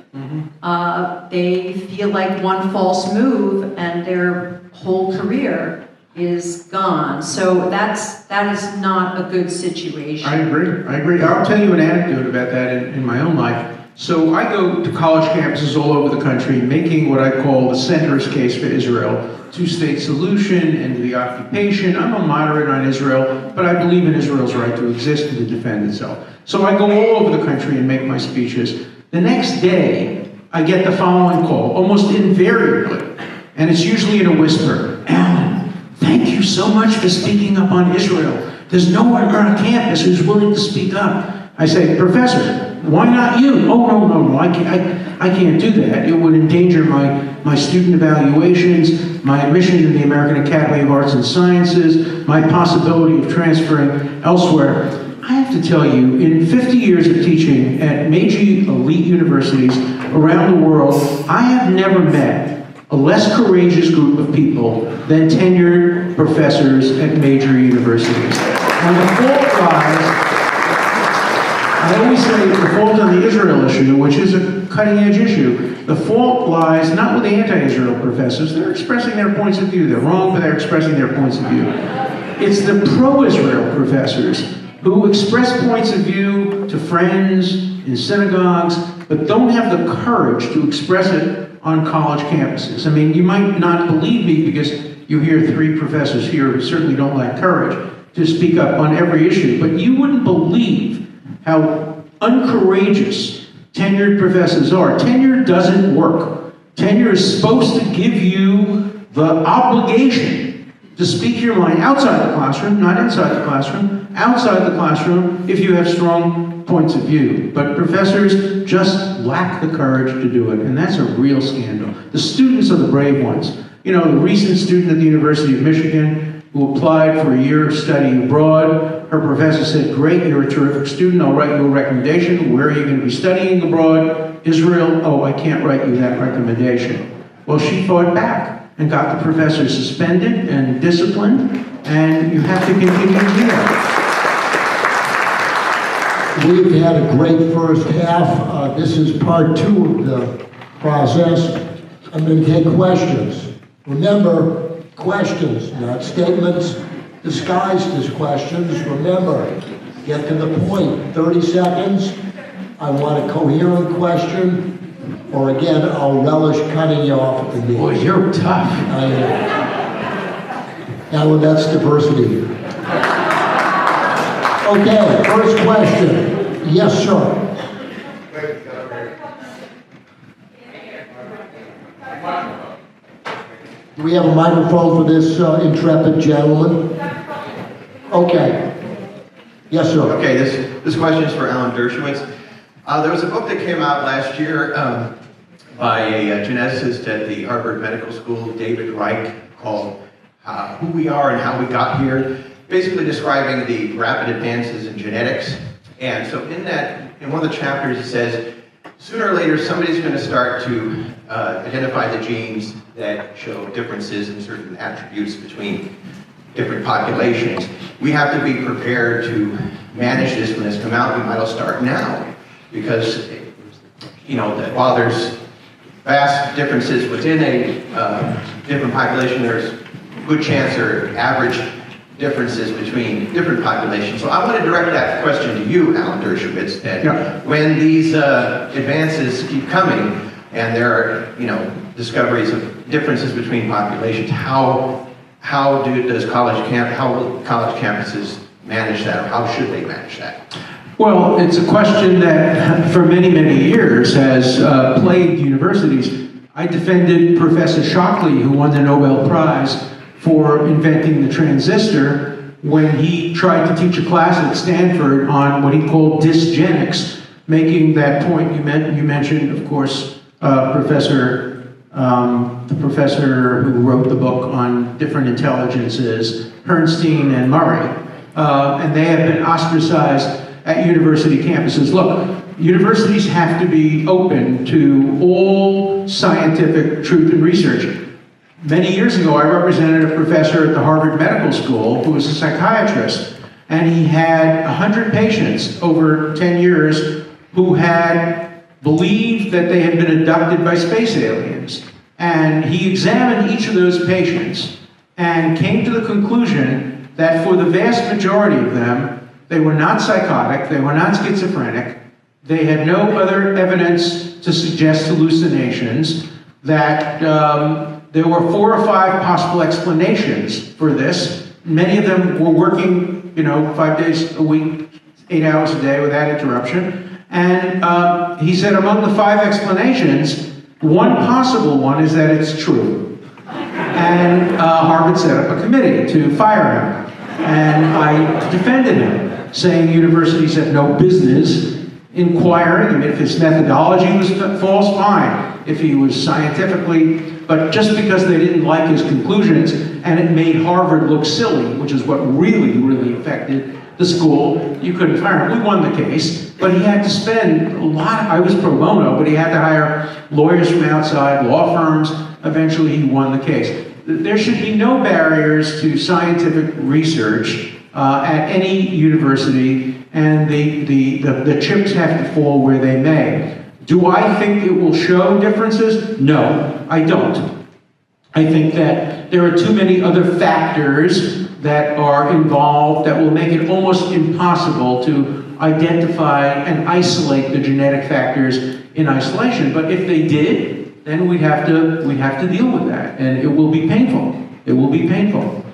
S4: They feel like one false move and their whole career is gone. So that is not a good situation.
S5: I agree. I'll tell you an anecdote about that in my own life. So I go to college campuses all over the country making what I call the centrist case for Israel. Two-state solution, end of the occupation. I'm a moderate on Israel, but I believe in Israel's right to exist and to defend itself. So I go all over the country and make my speeches. The next day, I get the following call, almost invariably, and it's usually in a whisper. Alan, thank you so much for speaking up on Israel. There's no one on campus who's willing to speak up. I say, Professor, why not you? Oh, no, I can't do that. It would endanger my student evaluations, my admission to the American Academy of Arts and Sciences, my possibility of transferring elsewhere. I have to tell you, in 50 years of teaching at major elite universities around the world, I have never met a less courageous group of people than tenured professors at major universities. And the fault lies, I always say the fault on the Israel issue, which is a cutting-edge issue, the fault lies not with the anti-Israel professors. They're expressing their points of view. They're wrong, but they're expressing their points of view. It's the pro-Israel professors who express points of view to friends in synagogues, but don't have the courage to express it on college campuses. I mean, you might not believe me because you hear three professors here who certainly don't lack courage to speak up on every issue, but you wouldn't believe how uncourageous tenured professors are. Tenure doesn't work. Tenure is supposed to give you the obligation to speak your mind outside the classroom, not inside the classroom, outside the classroom if you have strong points of view. But professors just lack the courage to do it, and that's a real scandal. The students are the brave ones. You know, the recent student at the University of Michigan who applied for a year of study abroad, her professor said, great, you're a terrific student, I'll write you a recommendation. Where are you going to be studying abroad? Israel? Oh, I can't write you that recommendation. Well, she fought back and got the professor suspended and disciplined, and you have to continue to do that.
S3: We've had a great first half. This is part 2 of the process. I'm going to take questions. Remember, questions, not statements disguised as questions. Remember, get to the point. 30 seconds. I want a coherent question, or again, I'll relish cutting you off at the knees.
S5: Boy, you're tough.
S3: I am. Now, that's diversity. Okay, first question. Yes, sir. Do we have a microphone for this intrepid gentleman? Okay. Yes, sir.
S6: Okay, this question is for Alan Dershowitz. There was a book that came out last year by a geneticist at the Harvard Medical School, David Reich, called Who We Are and How We Got Here, basically describing the rapid advances in genetics. And so in one of the chapters it says, sooner or later somebody's going to start to identify the genes that show differences in certain attributes between different populations. We have to be prepared to manage this when it's come out. We might as well start now, because while there's vast differences within a different population, there's a good chance there are average differences between different populations. So I want to direct that question to you, Alan Dershowitz, that when these advances keep coming and there are discoveries of differences between populations, how will college campuses manage that, or how should they manage that?
S5: Well, it's a question that for many, many years has plagued universities. I defended Professor Shockley, who won the Nobel Prize for inventing the transistor, when he tried to teach a class at Stanford on what he called dysgenics, making that point you mentioned, of course, Professor the professor who wrote the book on different intelligences, Bernstein and Murray, and they have been ostracized at university campuses. Look, universities have to be open to all scientific truth and research. Many years ago, I represented a professor at the Harvard Medical School who was a psychiatrist, and he had 100 patients over 10 years who had believed that they had been abducted by space aliens. And he examined each of those patients and came to the conclusion that for the vast majority of them, they were not psychotic, they were not schizophrenic, they had no other evidence to suggest hallucinations, that there were 4 or 5 possible explanations for this. Many of them were working, 5 days a week, 8 hours a day without interruption. And he said among the 5 explanations, one possible one is that it's true. And Harvard set up a committee to fire him. And I defended him, saying universities have no business inquiring. And if his methodology was false, fine. If he was scientifically, but just because they didn't like his conclusions and it made Harvard look silly, which is what really, really affected the school, you couldn't fire him. We won the case, but he had to spend a lot. I was pro bono, but he had to hire lawyers from outside, law firms. Eventually, he won the case. There should be no barriers to scientific research at any university, and the chips have to fall where they may. Do I think it will show differences? No, I don't. I think that there are too many other factors that are involved that will make it almost impossible to identify and isolate the genetic factors in isolation. But if they did, then we have to deal with that, and it will be painful. It will be painful.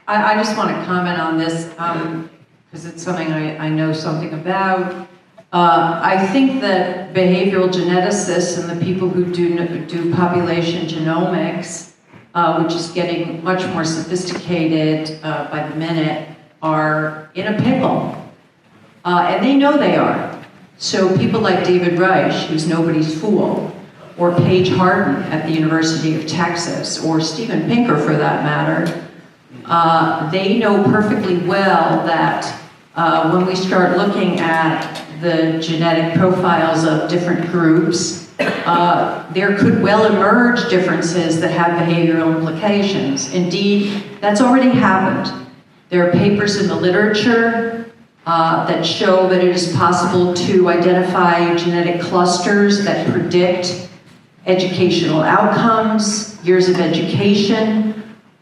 S4: I just want to comment on this because it's something I know something about. I think that behavioral geneticists and the people who do population genomics, which is getting much more sophisticated by the minute, are in a pickle. And they know they are. So people like David Reich, who's nobody's fool, or Paige Harden at the University of Texas, or Steven Pinker for that matter, they know perfectly well that when we start looking at the genetic profiles of different groups, there could well emerge differences that have behavioral implications. Indeed, that's already happened. There are papers in the literature that show that it is possible to identify genetic clusters that predict educational outcomes, years of education.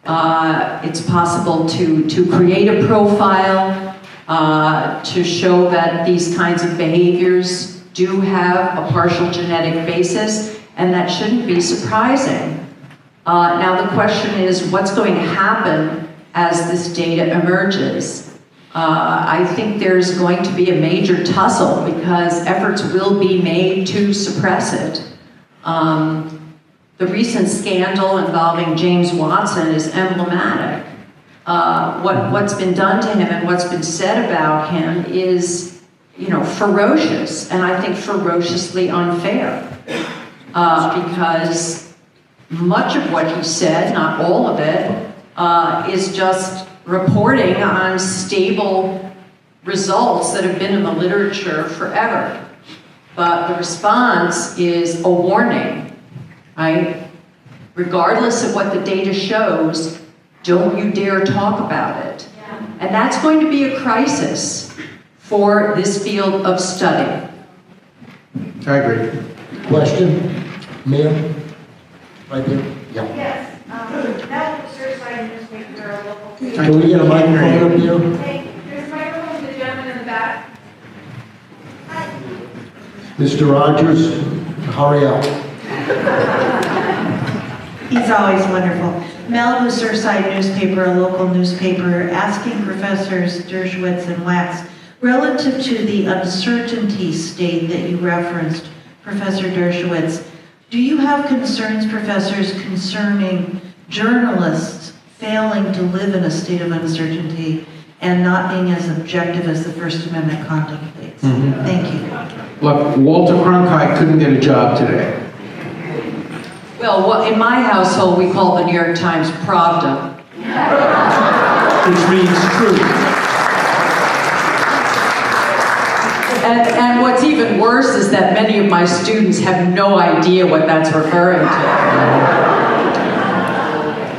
S4: It's possible to create a profile to show that these kinds of behaviors do have a partial genetic basis, and that shouldn't be surprising. Now the question is, what's going to happen as this data emerges? I think there's going to be a major tussle because efforts will be made to suppress it. The recent scandal involving James Watson is emblematic. What's been done to him and what's been said about him is, ferocious, and I think ferociously unfair. Because much of what he said, not all of it, is just reporting on stable results that have been in the literature forever. But the response is a warning, right? Regardless of what the data shows, don't you dare talk about it. And that's going to be a crisis for this field of study.
S5: I agree.
S3: Question? Ma'am? Right there? Yeah.
S7: Yes, that certified newspaper, a local.
S3: Can we get a microphone up here?
S7: Hey, there's a microphone to the gentleman in the back.
S3: Mr. Rogers, hurry up.
S7: He's always wonderful. Malibu Surfside newspaper, a local newspaper, asking Professors Dershowitz and Wax, relative to the uncertainty state that you referenced, Professor Dershowitz, do you have concerns, professors, concerning journalists failing to live in a state of uncertainty and not being as objective as the First Amendment contemplates? Thank you.
S5: Look, Walter Cronkite couldn't get a job today.
S4: Well, in my household, we call the New York Times Pravda.
S5: Which means truth.
S4: And what's even worse is that many of my students have no idea what that's referring to.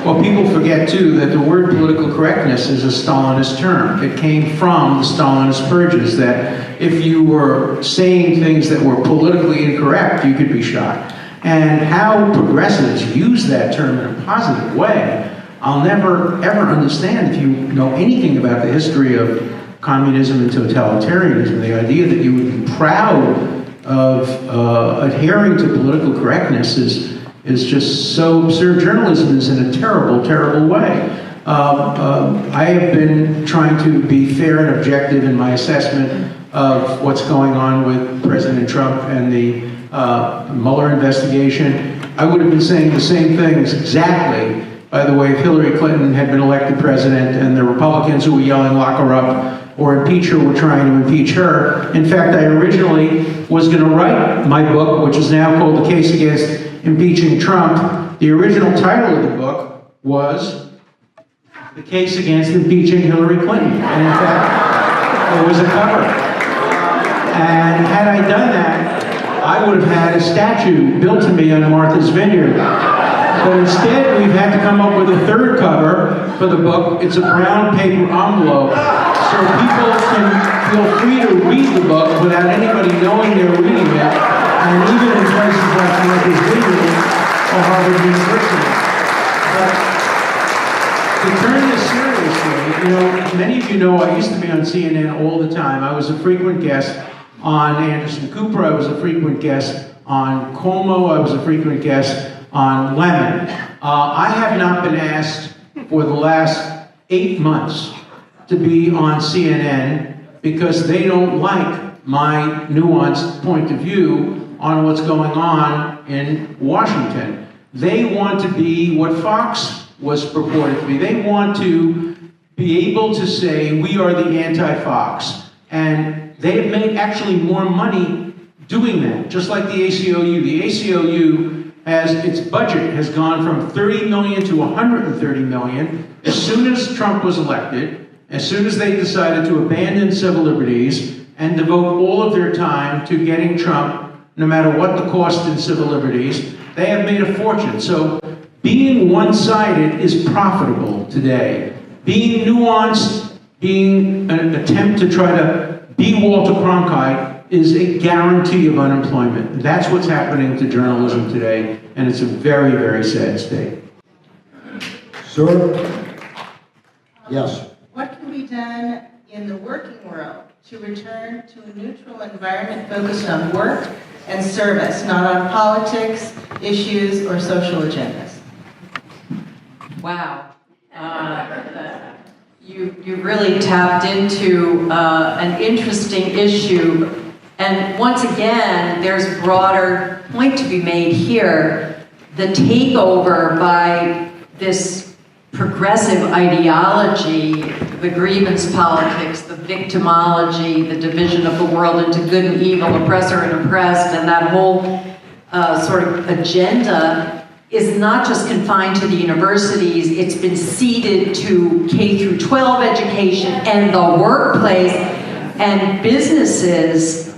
S5: Well, people forget too that the word political correctness is a Stalinist term. It came from the Stalinist purges, that if you were saying things that were politically incorrect, you could be shot. And how progressives use that term in a positive way, I'll never ever understand. If you know anything about the history of communism and totalitarianism, the idea that you would be proud of adhering to political correctness is just so absurd. Journalism is in a terrible, terrible way. I have been trying to be fair and objective in my assessment of what's going on with President Trump and the Mueller investigation. I would have been saying the same things exactly, by the way, if Hillary Clinton had been elected president and the Republicans who were yelling lock her up or impeach her were trying to impeach her. In fact, I originally was going to write my book, which is now called The Case Against Impeaching Trump. The original title of the book was The Case Against Impeaching Hillary Clinton. And in fact, there was a cover. And had I done that, I would have had a statue built to me on Martha's Vineyard. But instead, we've had to come up with a third cover for the book. It's a brown paper envelope, so people can feel free to read the book without anybody knowing they're reading it, and even in places like Martha's Vineyard or Harvard University. But to turn this seriously, you know, many of you know I used to be on CNN all the time. I was a frequent guest on Anderson Cooper. I was a frequent guest on Cuomo. I was a frequent guest on Lemon. I have not been asked for the last 8 months to be on CNN because they don't like my nuanced point of view on what's going on in Washington. They want to be what Fox was purported to be. They want to be able to say, we are the anti-Fox. And they have made actually more money doing that, just like the ACLU. The ACLU its budget has gone from 30 million to 130 million as soon as Trump was elected, as soon as they decided to abandon civil liberties and devote all of their time to getting Trump, no matter what the cost in civil liberties. They have made a fortune. So being one-sided is profitable today. Being nuanced, being an attempt to try to be Walter Cronkite is a guarantee of unemployment. That's what's happening to journalism today, and it's a very, very sad state.
S3: Sir? Yes.
S8: What can be done in the working world to return to a neutral environment focused on work and service, not on politics, issues, or social agendas?
S4: Wow. You really tapped into an interesting issue. And once again, there's a broader point to be made here. The takeover by this progressive ideology, the grievance politics, the victimology, the division of the world into good and evil, oppressor and oppressed, and that whole sort of agenda is not just confined to the universities. It's been seeded to K through 12 education and the workplace. And businesses,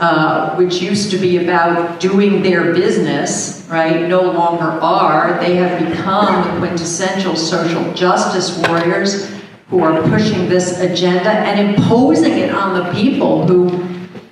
S4: which used to be about doing their business, right, no longer are. They have become the quintessential social justice warriors who are pushing this agenda and imposing it on the people who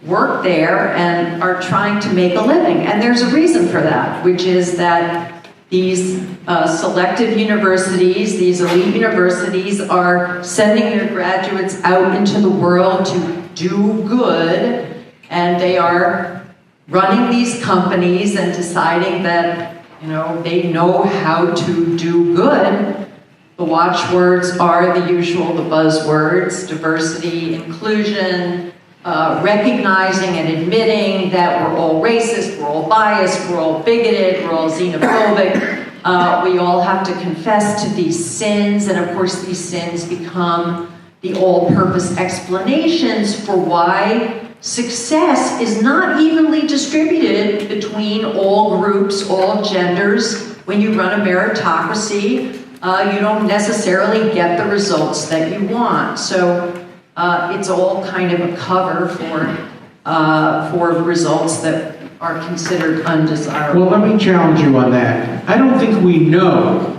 S4: work there and are trying to make a living. And there's a reason for that, which is that these selective universities, these elite universities, are sending their graduates out into the world to do good, and they are running these companies and deciding that, you know, they know how to do good. The watchwords are the usual, the buzzwords: diversity, inclusion, recognizing and admitting that we're all racist, we're all biased, we're all bigoted, we're all xenophobic. We all have to confess to these sins, and of course these sins become the all-purpose explanations for why success is not evenly distributed between all groups, all genders, when you run a meritocracy, you don't necessarily get the results that you want. So it's all kind of a cover for results that are considered undesirable.
S5: Well, let me challenge you on that. I don't think we know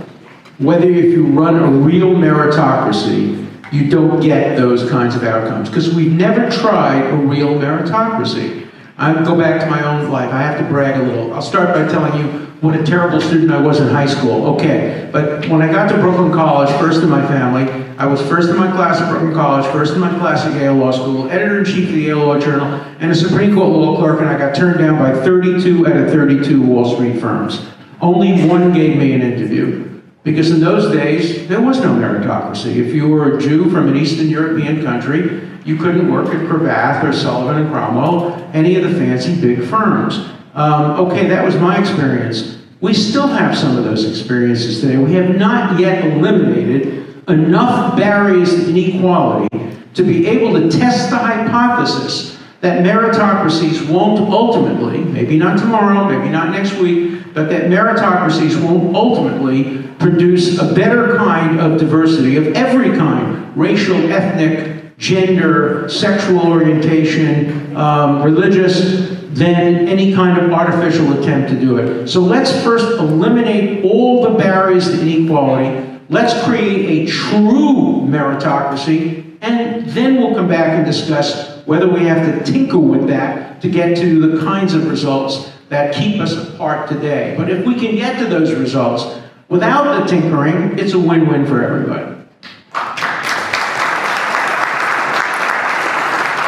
S5: whether if you run a real meritocracy, you don't get those kinds of outcomes, because we've never tried a real meritocracy. I go back to my own life. I have to brag a little. I'll start by telling you what a terrible student I was in high school. Okay, but when I got to Brooklyn College, first in my family, I was first in my class at Brooklyn College, first in my class at Yale Law School, editor-in-chief of the Yale Law Journal, and a Supreme Court law clerk, and I got turned down by 32 out of 32 Wall Street firms. Only one gave me an interview. Because in those days, there was no meritocracy. If you were a Jew from an Eastern European country, you couldn't work at Cravath or Sullivan and Cromwell, any of the fancy big firms. Okay, that was my experience. We still have some of those experiences today. We have not yet eliminated enough barriers to inequality to be able to test the hypothesis that meritocracies won't ultimately, maybe not tomorrow, maybe not next week, but that meritocracies won't ultimately produce a better kind of diversity of every kind, racial, ethnic, gender, sexual orientation, religious, than any kind of artificial attempt to do it. So let's first eliminate all the barriers to inequality. Let's create a true meritocracy, and then we'll come back and discuss whether we have to tinker with that to get to the kinds of results that keep us apart today. But if we can get to those results without the tinkering, it's a win-win for everybody.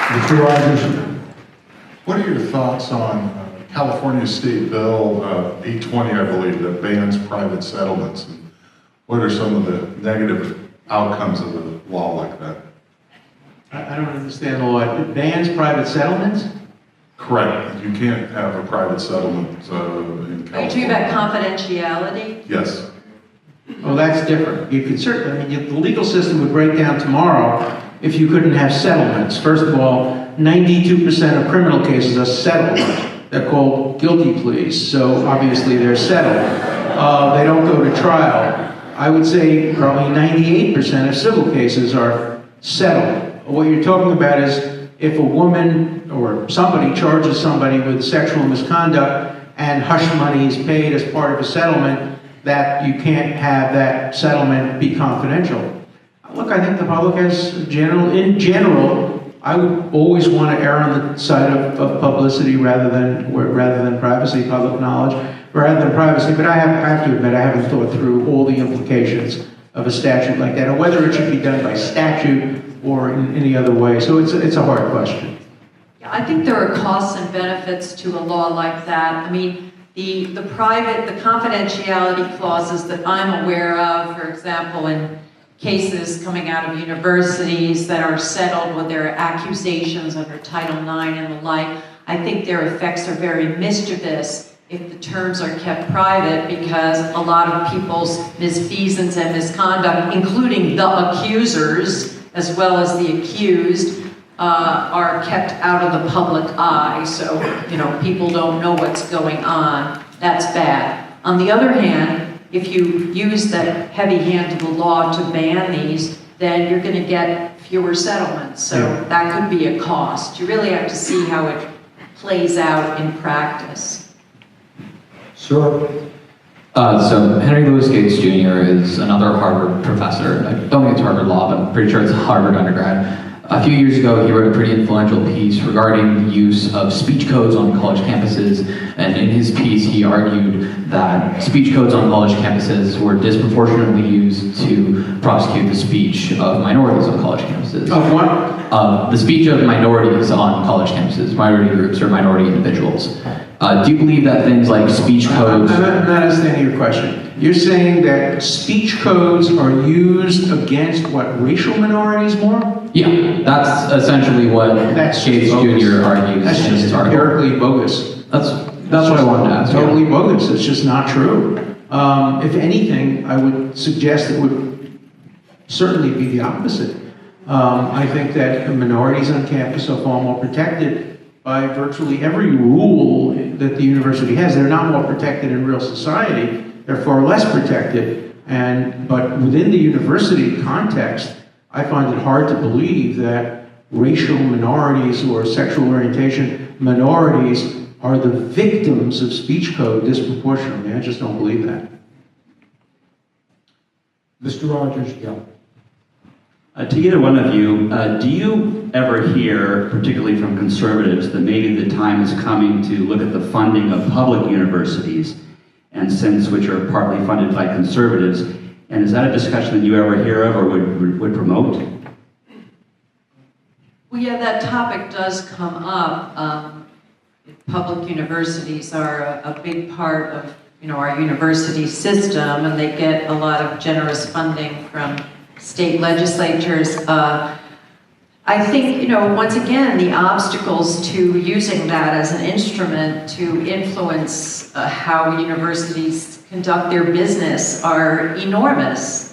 S3: Mr. Rogers.
S9: What are your thoughts on California State Bill 820, I believe, that bans private settlements? And what are some of the negative outcomes of a law like that?
S5: I don't understand the law. It bans private settlements?
S9: Correct. You can't have a private settlement in California.
S4: Are you talking about confidentiality?
S9: Yes.
S5: Oh, that's different. You could certainly, I mean, the legal system would break down tomorrow if you couldn't have settlements. First of all, 92% of criminal cases are settled. They're called guilty pleas, so obviously they're settled. They don't go to trial. I would say probably 98% of civil cases are settled. What you're talking about is if a woman or somebody charges somebody with sexual misconduct and hush money is paid as part of a settlement, that you can't have that settlement be confidential. Look, I think the public has in general, I would always want to err on the side of publicity rather than privacy, public knowledge, rather than privacy. But I have to admit, I haven't thought through all the implications of a statute like that, or whether it should be done by statute or in any other way. So it's a hard question.
S4: Yeah, I think there are costs and benefits to a law like that. I mean, the confidentiality clauses that I'm aware of, for example, in cases coming out of universities that are settled with their accusations under Title IX and the like, I think their effects are very mischievous if the terms are kept private, because a lot of people's misfeasance and misconduct, including the accusers as well as the accused, are kept out of the public eye. So, people don't know what's going on. That's bad. On the other hand, if you use the heavy hand of the law to ban these, then you're going to get fewer settlements. So that could be a cost. You really have to see how it plays out in practice.
S3: Sir?
S10: So Henry Louis Gates Jr. is another Harvard professor. I don't think it's Harvard Law, but I'm pretty sure it's Harvard undergrad. A few years ago, he wrote a pretty influential piece regarding the use of speech codes on college campuses, and in his piece, he argued that speech codes on college campuses were disproportionately used to prosecute the speech of minorities on college campuses.
S5: Of what?
S10: The speech of minorities on college campuses, minority groups or minority individuals. Do you believe that things like speech codes...
S5: I'm not understanding your question. You're saying that speech codes are used against what, racial minorities more?
S10: Yeah, that's essentially what Gates Jr. argues
S5: That's
S10: in his
S5: just
S10: article.
S5: empirically bogus.
S10: That's what I wanted to ask.
S5: Totally bogus. It's just not true. If anything, I would suggest it would certainly be the opposite. I think that minorities on campus are far more protected by virtually every rule that the university has. They're not more protected in real society they're far less protected. But within the university context, I find it hard to believe that racial minorities or sexual orientation minorities are the victims of speech code disproportionately. I just don't believe that.
S3: Mr. Rogers, yeah.
S11: To either one of you, do you ever hear, particularly from conservatives, that maybe the time is coming to look at the funding of public universities, and since which are partly funded by conservatives, and is that a discussion that you ever hear of or would promote?
S4: Well, yeah, that topic does come up. Public universities are a big part of, our university system, and they get a lot of generous funding from state legislatures. I think, once again, the obstacles to using that as an instrument to influence how universities conduct their business are enormous.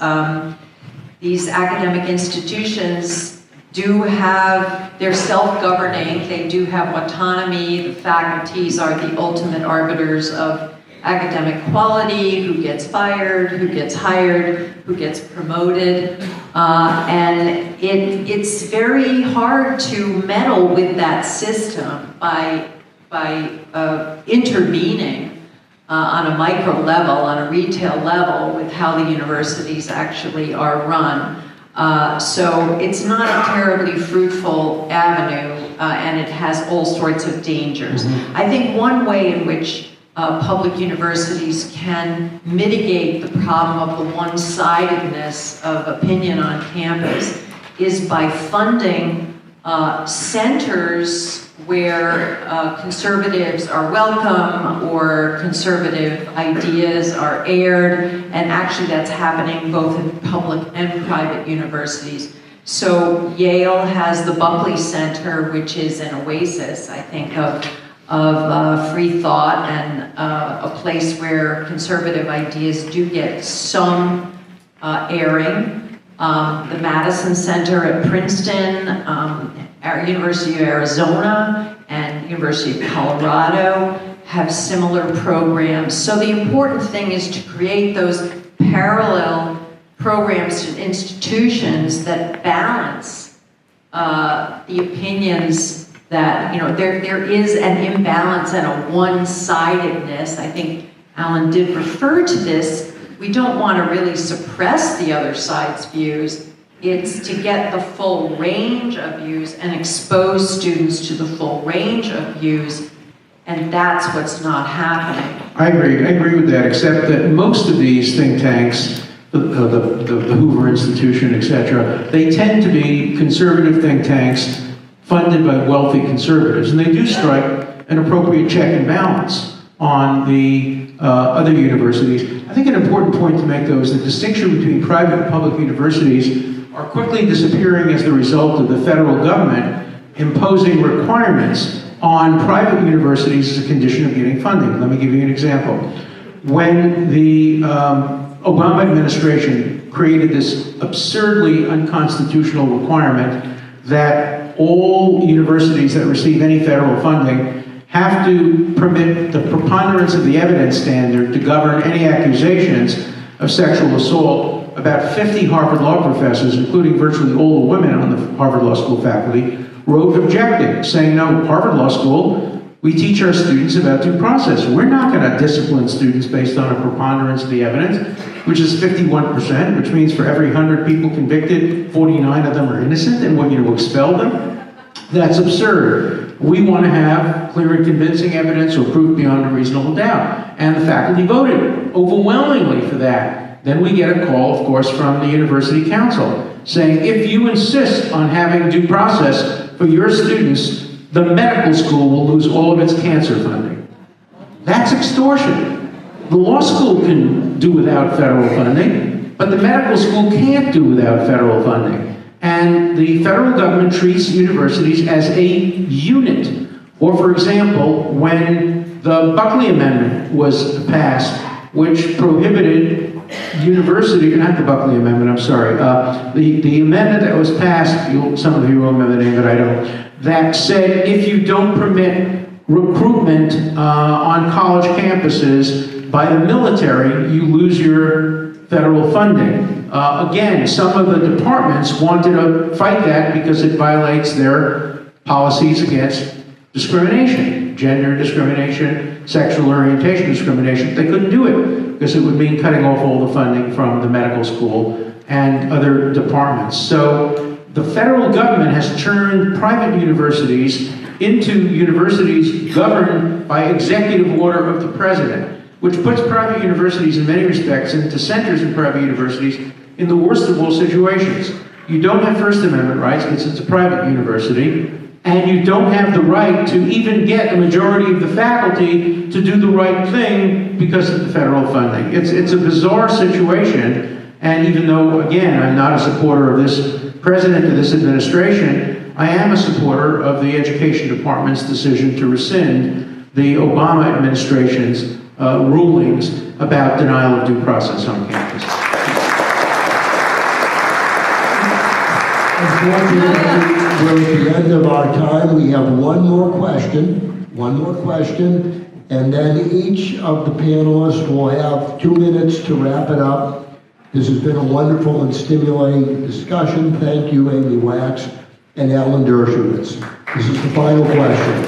S4: These academic institutions they're self-governing, they do have autonomy, the faculties are the ultimate arbiters of academic quality, who gets fired, who gets hired, who gets promoted, and it's very hard to meddle with that system by intervening on a micro level, on a retail level, with how the universities actually are run. So it's not a terribly fruitful avenue, and it has all sorts of dangers. I think one way in which public universities can mitigate the problem of the one-sidedness of opinion on campus is by funding centers where conservatives are welcome or conservative ideas are aired, and actually that's happening both in public and private universities. So Yale has the Buckley Center, which is an oasis, I think, of free thought and a place where conservative ideas do get some airing. The Madison Center at Princeton, our University of Arizona and University of Colorado have similar programs. So the important thing is to create those parallel programs and institutions that balance the opinions that, there is an imbalance and a one-sidedness. I think Alan did refer to this. We don't want to really suppress the other side's views. It's to get the full range of views and expose students to the full range of views, and that's what's not happening.
S5: I agree with that, except that most of these think tanks, the Hoover Institution, etc., they tend to be conservative think tanks funded by wealthy conservatives, and they do strike an appropriate check and balance on the other universities. I think an important point to make, though, is the distinction between private and public universities are quickly disappearing as the result of the federal government imposing requirements on private universities as a condition of getting funding. Let me give you an example. When the Obama administration created this absurdly unconstitutional requirement that all universities that receive any federal funding have to permit the preponderance of the evidence standard to govern any accusations of sexual assault, about 50 Harvard Law professors, including virtually all the women on the Harvard Law School faculty, wrote objecting, saying, no, Harvard Law School, we teach our students about due process. We're not going to discipline students based on a preponderance of the evidence, which is 51%, which means for every 100 people convicted, 49 of them are innocent, and we're going to expel them? That's absurd. We want to have clear and convincing evidence or proof beyond a reasonable doubt. And the faculty voted overwhelmingly for that. Then we get a call, of course, from the university council saying, if you insist on having due process for your students, the medical school will lose all of its cancer funding. That's extortion. The law school can do without federal funding, but the medical school can't do without federal funding. And the federal government treats universities as a unit. Or, for example, when the Buckley Amendment was passed, which prohibited not the Buckley Amendment, I'm sorry, the amendment that was passed, some of you will remember the name, but I don't, that said if you don't permit recruitment on college campuses by the military, you lose your federal funding. Again, some of the departments wanted to fight that because it violates their policies against discrimination, gender discrimination, sexual orientation discrimination. They couldn't do it because it would mean cutting off all the funding from the medical school and other departments. So the federal government has turned private universities into universities governed by executive order of the president, which puts private universities in many respects, and dissenters in private universities, in the worst of all situations. You don't have First Amendment rights because it's a private university, and you don't have the right to even get a majority of the faculty to do the right thing because of the federal funding. It's a bizarre situation, and even though, again, I'm not a supporter of this president or this administration, I am a supporter of the Education Department's decision to rescind the Obama administration's rulings about denial of due process on campus.
S3: Unfortunately, we're at the end of our time. We have one more question, and then each of the panelists will have 2 minutes to wrap it up. This has been a wonderful and stimulating discussion. Thank you, Amy Wax and Alan Dershowitz. This is the final question.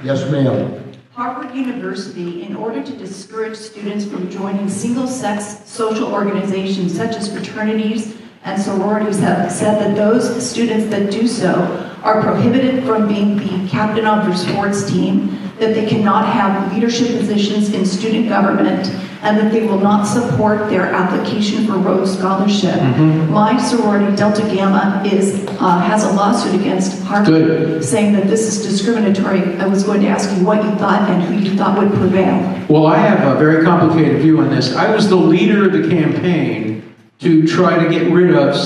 S3: Yes, ma'am.
S12: Harvard University, in order to discourage students from joining single-sex social organizations such as fraternities and sororities, have said that those students that do so are prohibited from being the captain of their sports team, that they cannot have leadership positions in student government, and that they will not support their application for Rhodes Scholarship. My sorority, Delta Gamma, has a lawsuit against Harvard saying that this is discriminatory. I was going to ask you what you thought and who you thought would prevail.
S5: Well, I have a very complicated view on this. I was the leader of the campaign to try to get rid of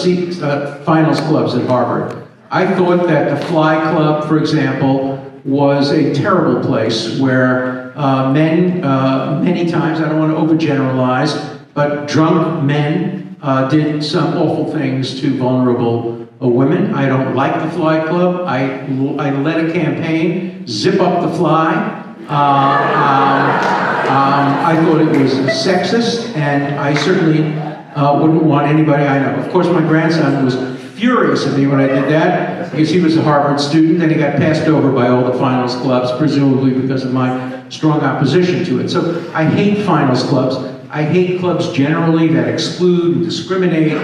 S5: finals clubs at Harvard. I thought that the Fly Club, for example, was a terrible place where men, many times, I don't want to overgeneralize, but drunk men did some awful things to vulnerable women. I don't like the Fly Club. I led a campaign, Zip Up the Fly. I thought it was sexist, and I certainly wouldn't want anybody I know. Of course, my grandson was furious at me when I did that, because he was a Harvard student and he got passed over by all the finals clubs, presumably because of my strong opposition to it. So I hate finals clubs. I hate clubs generally that exclude and discriminate. And,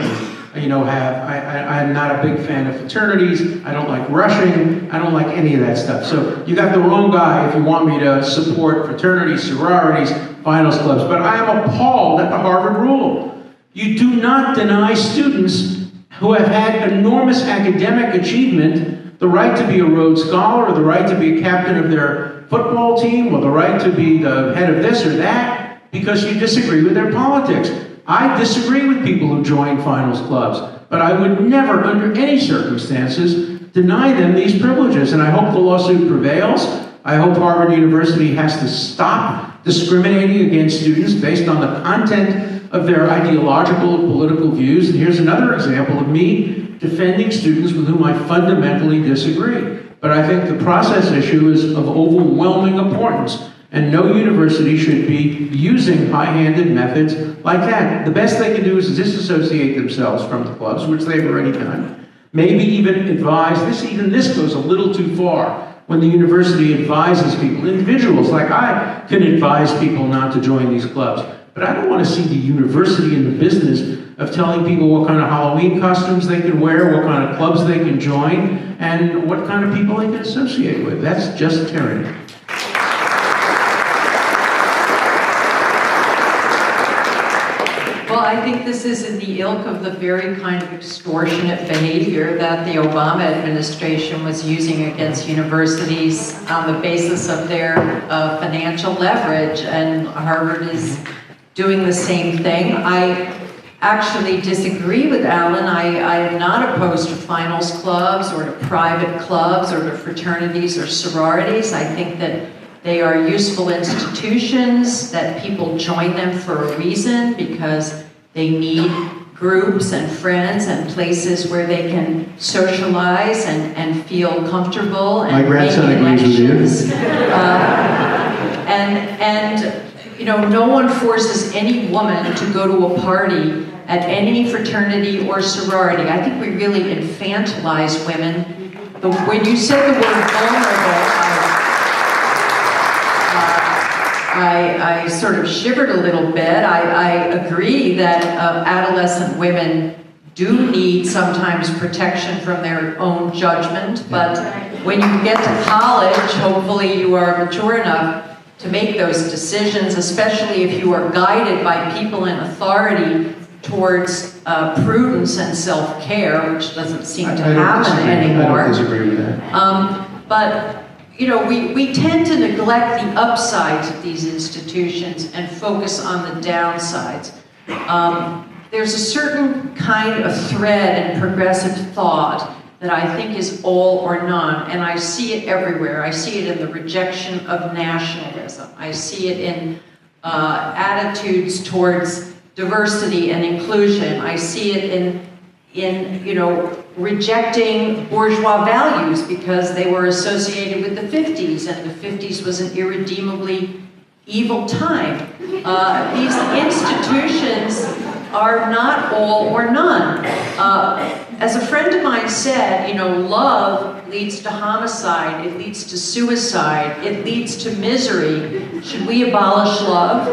S5: I'm not a big fan of fraternities. I don't like rushing. I don't like any of that stuff. So you got the wrong guy if you want me to support fraternities, sororities, finals clubs. But I am appalled at the Harvard rule. You do not deny students who have had enormous academic achievement the right to be a Rhodes Scholar, or the right to be a captain of their football team, or the right to be the head of this or that, because you disagree with their politics. I disagree with people who join finals clubs, but I would never, under any circumstances, deny them these privileges, and I hope the lawsuit prevails. I hope Harvard University has to stop discriminating against students based on the content of their ideological and political views. And here's another example of me defending students with whom I fundamentally disagree. But I think the process issue is of overwhelming importance, and no university should be using high-handed methods like that. The best they can do is disassociate themselves from the clubs, which they've already done. Maybe even advise, this goes a little too far, when the university advises people, individuals like I can advise people not to join these clubs. But I don't want to see the university in the business of telling people what kind of Halloween costumes they can wear, what kind of clubs they can join, and what kind of people they can associate with. That's just tyranny.
S4: Well, I think this is in the ilk of the very kind of extortionate behavior that the Obama administration was using against universities on the basis of their financial leverage, and Harvard is doing the same thing. I actually disagree with Alan. I am not opposed to finals clubs or to private clubs or to fraternities or sororities. I think that they are useful institutions, that people join them for a reason, because they need groups and friends and places where they can socialize and feel comfortable and
S5: my grandson agrees with you.
S4: and no one forces any woman to go to a party at any fraternity or sorority. I think we really infantilize women. When you said the word vulnerable, I sort of shivered a little bit. I agree that adolescent women do need sometimes protection from their own judgment, but when you get to college, hopefully you are mature enough to make those decisions, especially if you are guided by people in authority towards prudence and self-care, which doesn't seem to happen anymore.
S5: I don't disagree with that.
S4: But we tend to neglect the upsides of these institutions and focus on the downsides. There's a certain kind of thread in progressive thought that I think is all or none, and I see it everywhere. I see it in the rejection of nationalism. I see it in attitudes towards diversity and inclusion. I see it in rejecting bourgeois values because they were associated with the 50s, and the 50s was an irredeemably evil time. These institutions are not all or none. As a friend of mine said, love leads to homicide, it leads to suicide, it leads to misery. Should we abolish love?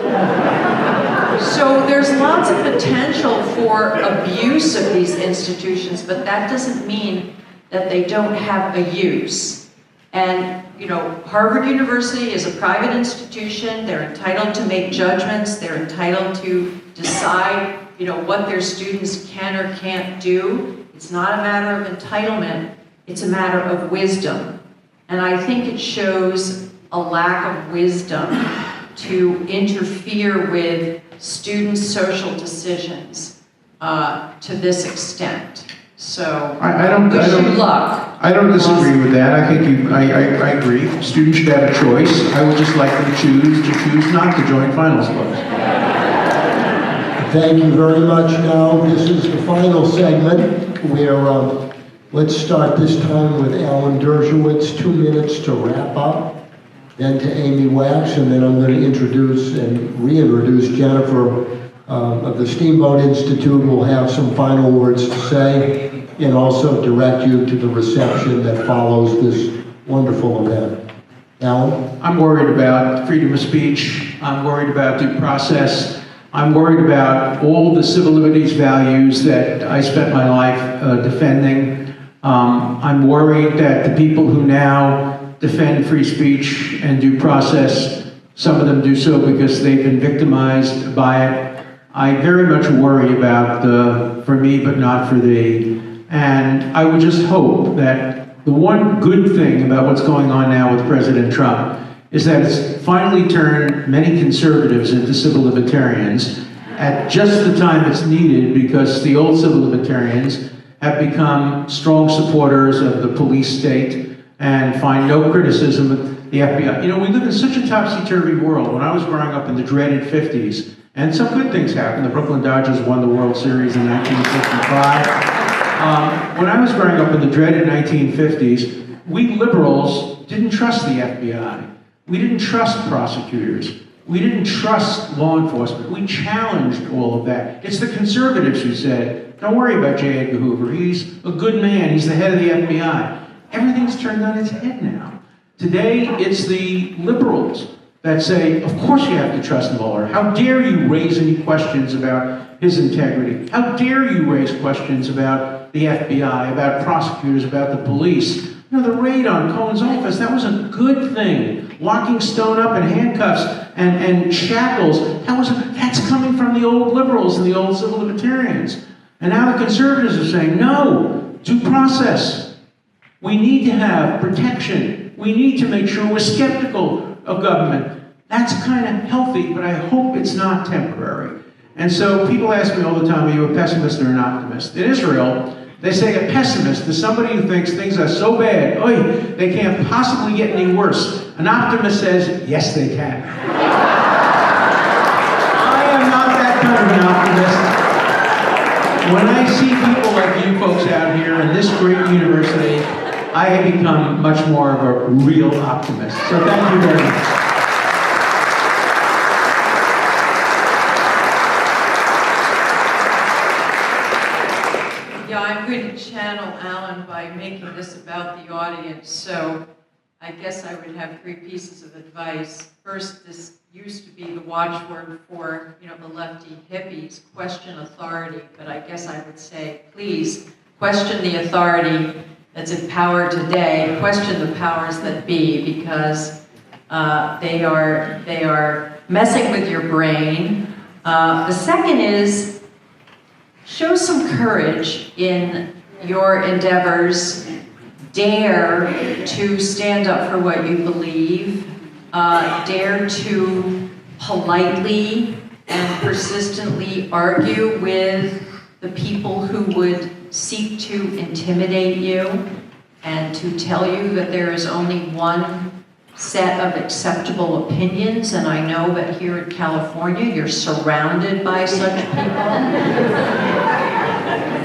S4: So there's lots of potential for abuse of these institutions, but that doesn't mean that they don't have a use. And, Harvard University is a private institution. They're entitled to make judgments. They're entitled to decide, what their students can or can't do. It's not a matter of entitlement. It's a matter of wisdom. And I think it shows a lack of wisdom to interfere with students' social decisions to this extent. So
S5: I don't
S4: wish you luck.
S5: I don't disagree with that. I think I agree. Students should have a choice. I would just like them to choose not to join finals clubs.
S3: Thank you very much. Now, this is the final segment where let's start this time with Alan Dershowitz, 2 minutes to wrap up, then to Amy Wax, and then I'm going to introduce and reintroduce Jennifer of the Steamboat Institute, who will have some final words to say, and also direct you to the reception that follows this wonderful event. Alan?
S5: I'm worried about freedom of speech. I'm worried about due process. I'm worried about all the civil liberties values that I spent my life defending. I'm worried that the people who now defend free speech and due process, some of them do so because they've been victimized by it. I very much worry about the for me but not for thee. And I would just hope that the one good thing about what's going on now with President Trump is that it's finally turned many conservatives into civil libertarians at just the time it's needed, because the old civil libertarians have become strong supporters of the police state and find no criticism of the FBI. We live in such a topsy-turvy world. When I was growing up in the dreaded 50s, and some good things happened. The Brooklyn Dodgers won the World Series in 1955. When I was growing up in the dreaded 1950s, we liberals didn't trust the FBI. We didn't trust prosecutors. We didn't trust law enforcement. We challenged all of that. It's the conservatives who said, don't worry about J. Edgar Hoover. He's a good man. He's the head of the FBI. Everything's turned on its head now. Today, it's the liberals that say, of course you have to trust Mueller. How dare you raise any questions about his integrity? How dare you raise questions about the FBI, about prosecutors, about the police? The raid on Cohen's office, that was a good thing. Locking Stone up in handcuffs and shackles, that's coming from the old liberals and the old civil libertarians. And now the conservatives are saying, no, due process. We need to have protection. We need to make sure we're skeptical of government. That's kind of healthy, but I hope it's not temporary. And so people ask me all the time, are you a pessimist or an optimist? In Israel, they say a pessimist is somebody who thinks things are so bad, they can't possibly get any worse. An optimist says, yes, they can. I am not that kind of an optimist. When I see people like you folks out here in this great university, I have become much more of a real optimist. So thank you very much.
S4: going to channel Alan by making this about the audience, so I guess I would have 3 pieces of advice. First, this used to be the watchword for, the lefty hippies, question authority, but I guess I would say, please, question the authority that's in power today, question the powers that be, because they are messing with your brain. The second is, show some courage in your endeavors. Dare to stand up for what you believe. Dare to politely and persistently argue with the people who would seek to intimidate you and to tell you that there is only one set of acceptable opinions, and I know that here in California you're surrounded by such people.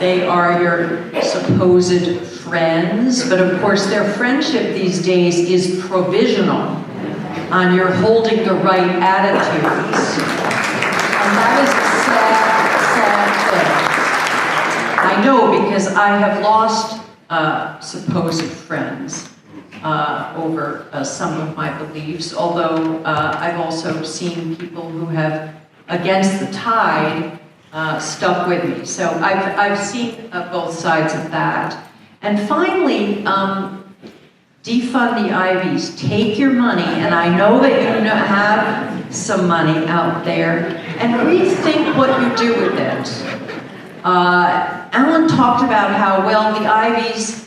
S4: They are your supposed friends, but of course their friendship these days is provisional on your holding the right attitudes. And that is a sad, sad thing. I know, because I have lost supposed friends over some of my beliefs, although I've also seen people who have, against the tide, stuck with me. So I've seen both sides of that. And finally, defund the Ivies. Take your money, and I know that you have some money out there, and rethink what you do with it. Alan talked about how, well, the Ivies,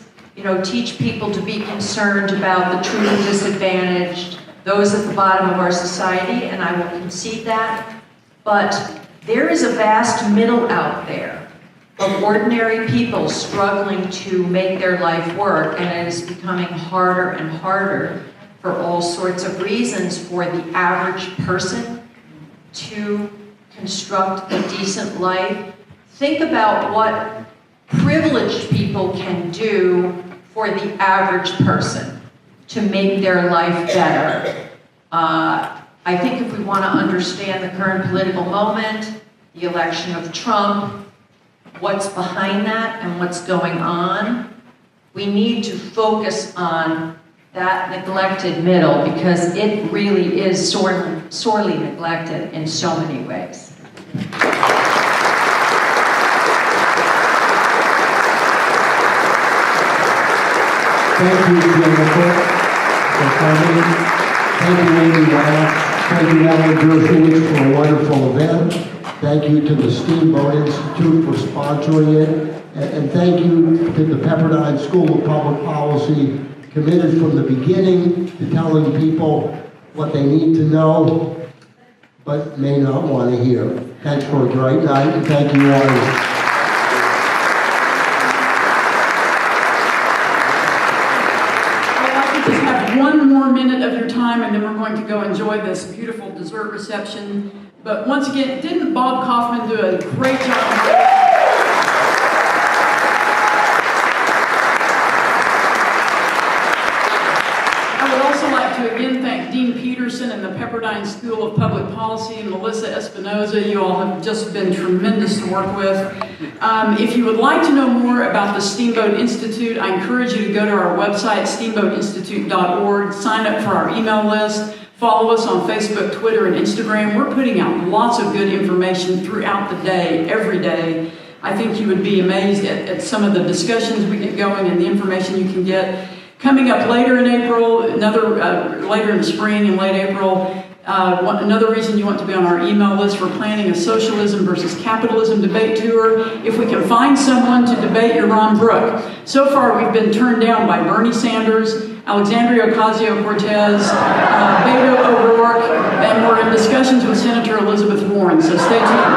S4: teach people to be concerned about the truly disadvantaged, those at the bottom of our society, and I will concede that. But there is a vast middle out there of ordinary people struggling to make their life work, and it is becoming harder and harder for all sorts of reasons for the average person to construct a decent life. Think about what privileged people can do for the average person to make their life better. I think if we want to understand the current political moment, the election of Trump, what's behind that and what's going on, we need to focus on that neglected middle, because it really is sorely neglected in so many ways.
S3: Thank you, Jennifer, for coming. Thank you, Amy Wyatt. Thank you, Alan Dershowitz, for a wonderful event. Thank you to the Steamboat Institute for sponsoring it. And thank you to the Pepperdine School of Public Policy, committed from the beginning to telling people what they need to know, but may not want to hear. Thanks for a great night, and thank you all.
S2: One more minute of your time, and then we're going to go enjoy this beautiful dessert reception. But once again, didn't Bob Kaufman do a great job? I would also like to again thank Dean Peterson and the Pepperdine School of Public Policy and Melissa Espinoza. You all have just been tremendous to work with. If you would like to know more about the Steamboat Institute, I encourage you to go to our website, steamboatinstitute.org, sign up for our email list, follow us on Facebook, Twitter, and Instagram. We're putting out lots of good information throughout the day, every day. I think you would be amazed at some of the discussions we get going and the information you can get. Coming up later in April, later in the spring and late April, another reason you want to be on our email list, we're planning a socialism versus capitalism debate tour. If we can find someone to debate Yaron Brook. So far we've been turned down by Bernie Sanders, Alexandria Ocasio-Cortez, Beto O'Rourke, and we're in discussions with Senator Elizabeth Warren, so stay tuned.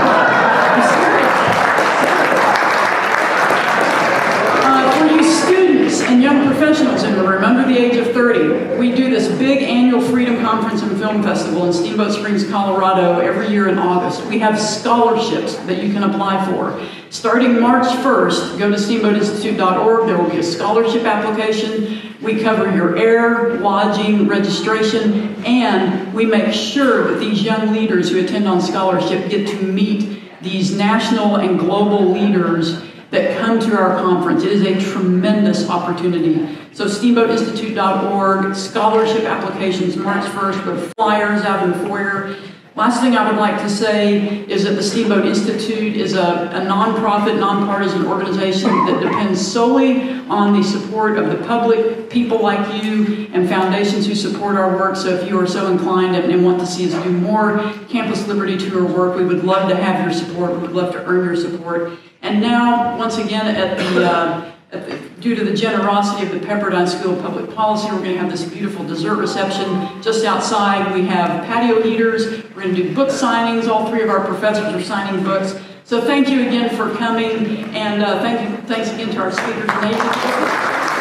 S2: And young professionals in the room under the age of 30, we do this big annual Freedom Conference and Film Festival in Steamboat Springs, Colorado every year in August. We have scholarships that you can apply for. Starting March 1st, go to steamboatinstitute.org. There will be a scholarship application. We cover your air, lodging, registration, and we make sure that these young leaders who attend on scholarship get to meet these national and global leaders that come to our conference. It is a tremendous opportunity. So steamboatinstitute.org, scholarship applications March 1st with flyers out in the foyer. Last thing I would like to say is that the Steamboat Institute is a nonprofit, nonpartisan organization that depends solely on the support of the public, people like you, and foundations who support our work. So if you are so inclined and want to see us do more Campus Liberty Tour work, we would love to have your support. We would love to earn your support. And now, once again, due to the generosity of the Pepperdine School of Public Policy, we're going to have this beautiful dessert reception just outside. We have patio heaters. We're going to do book signings. All three of our professors are signing books. So thank you again for coming, and thanks again to our speakers.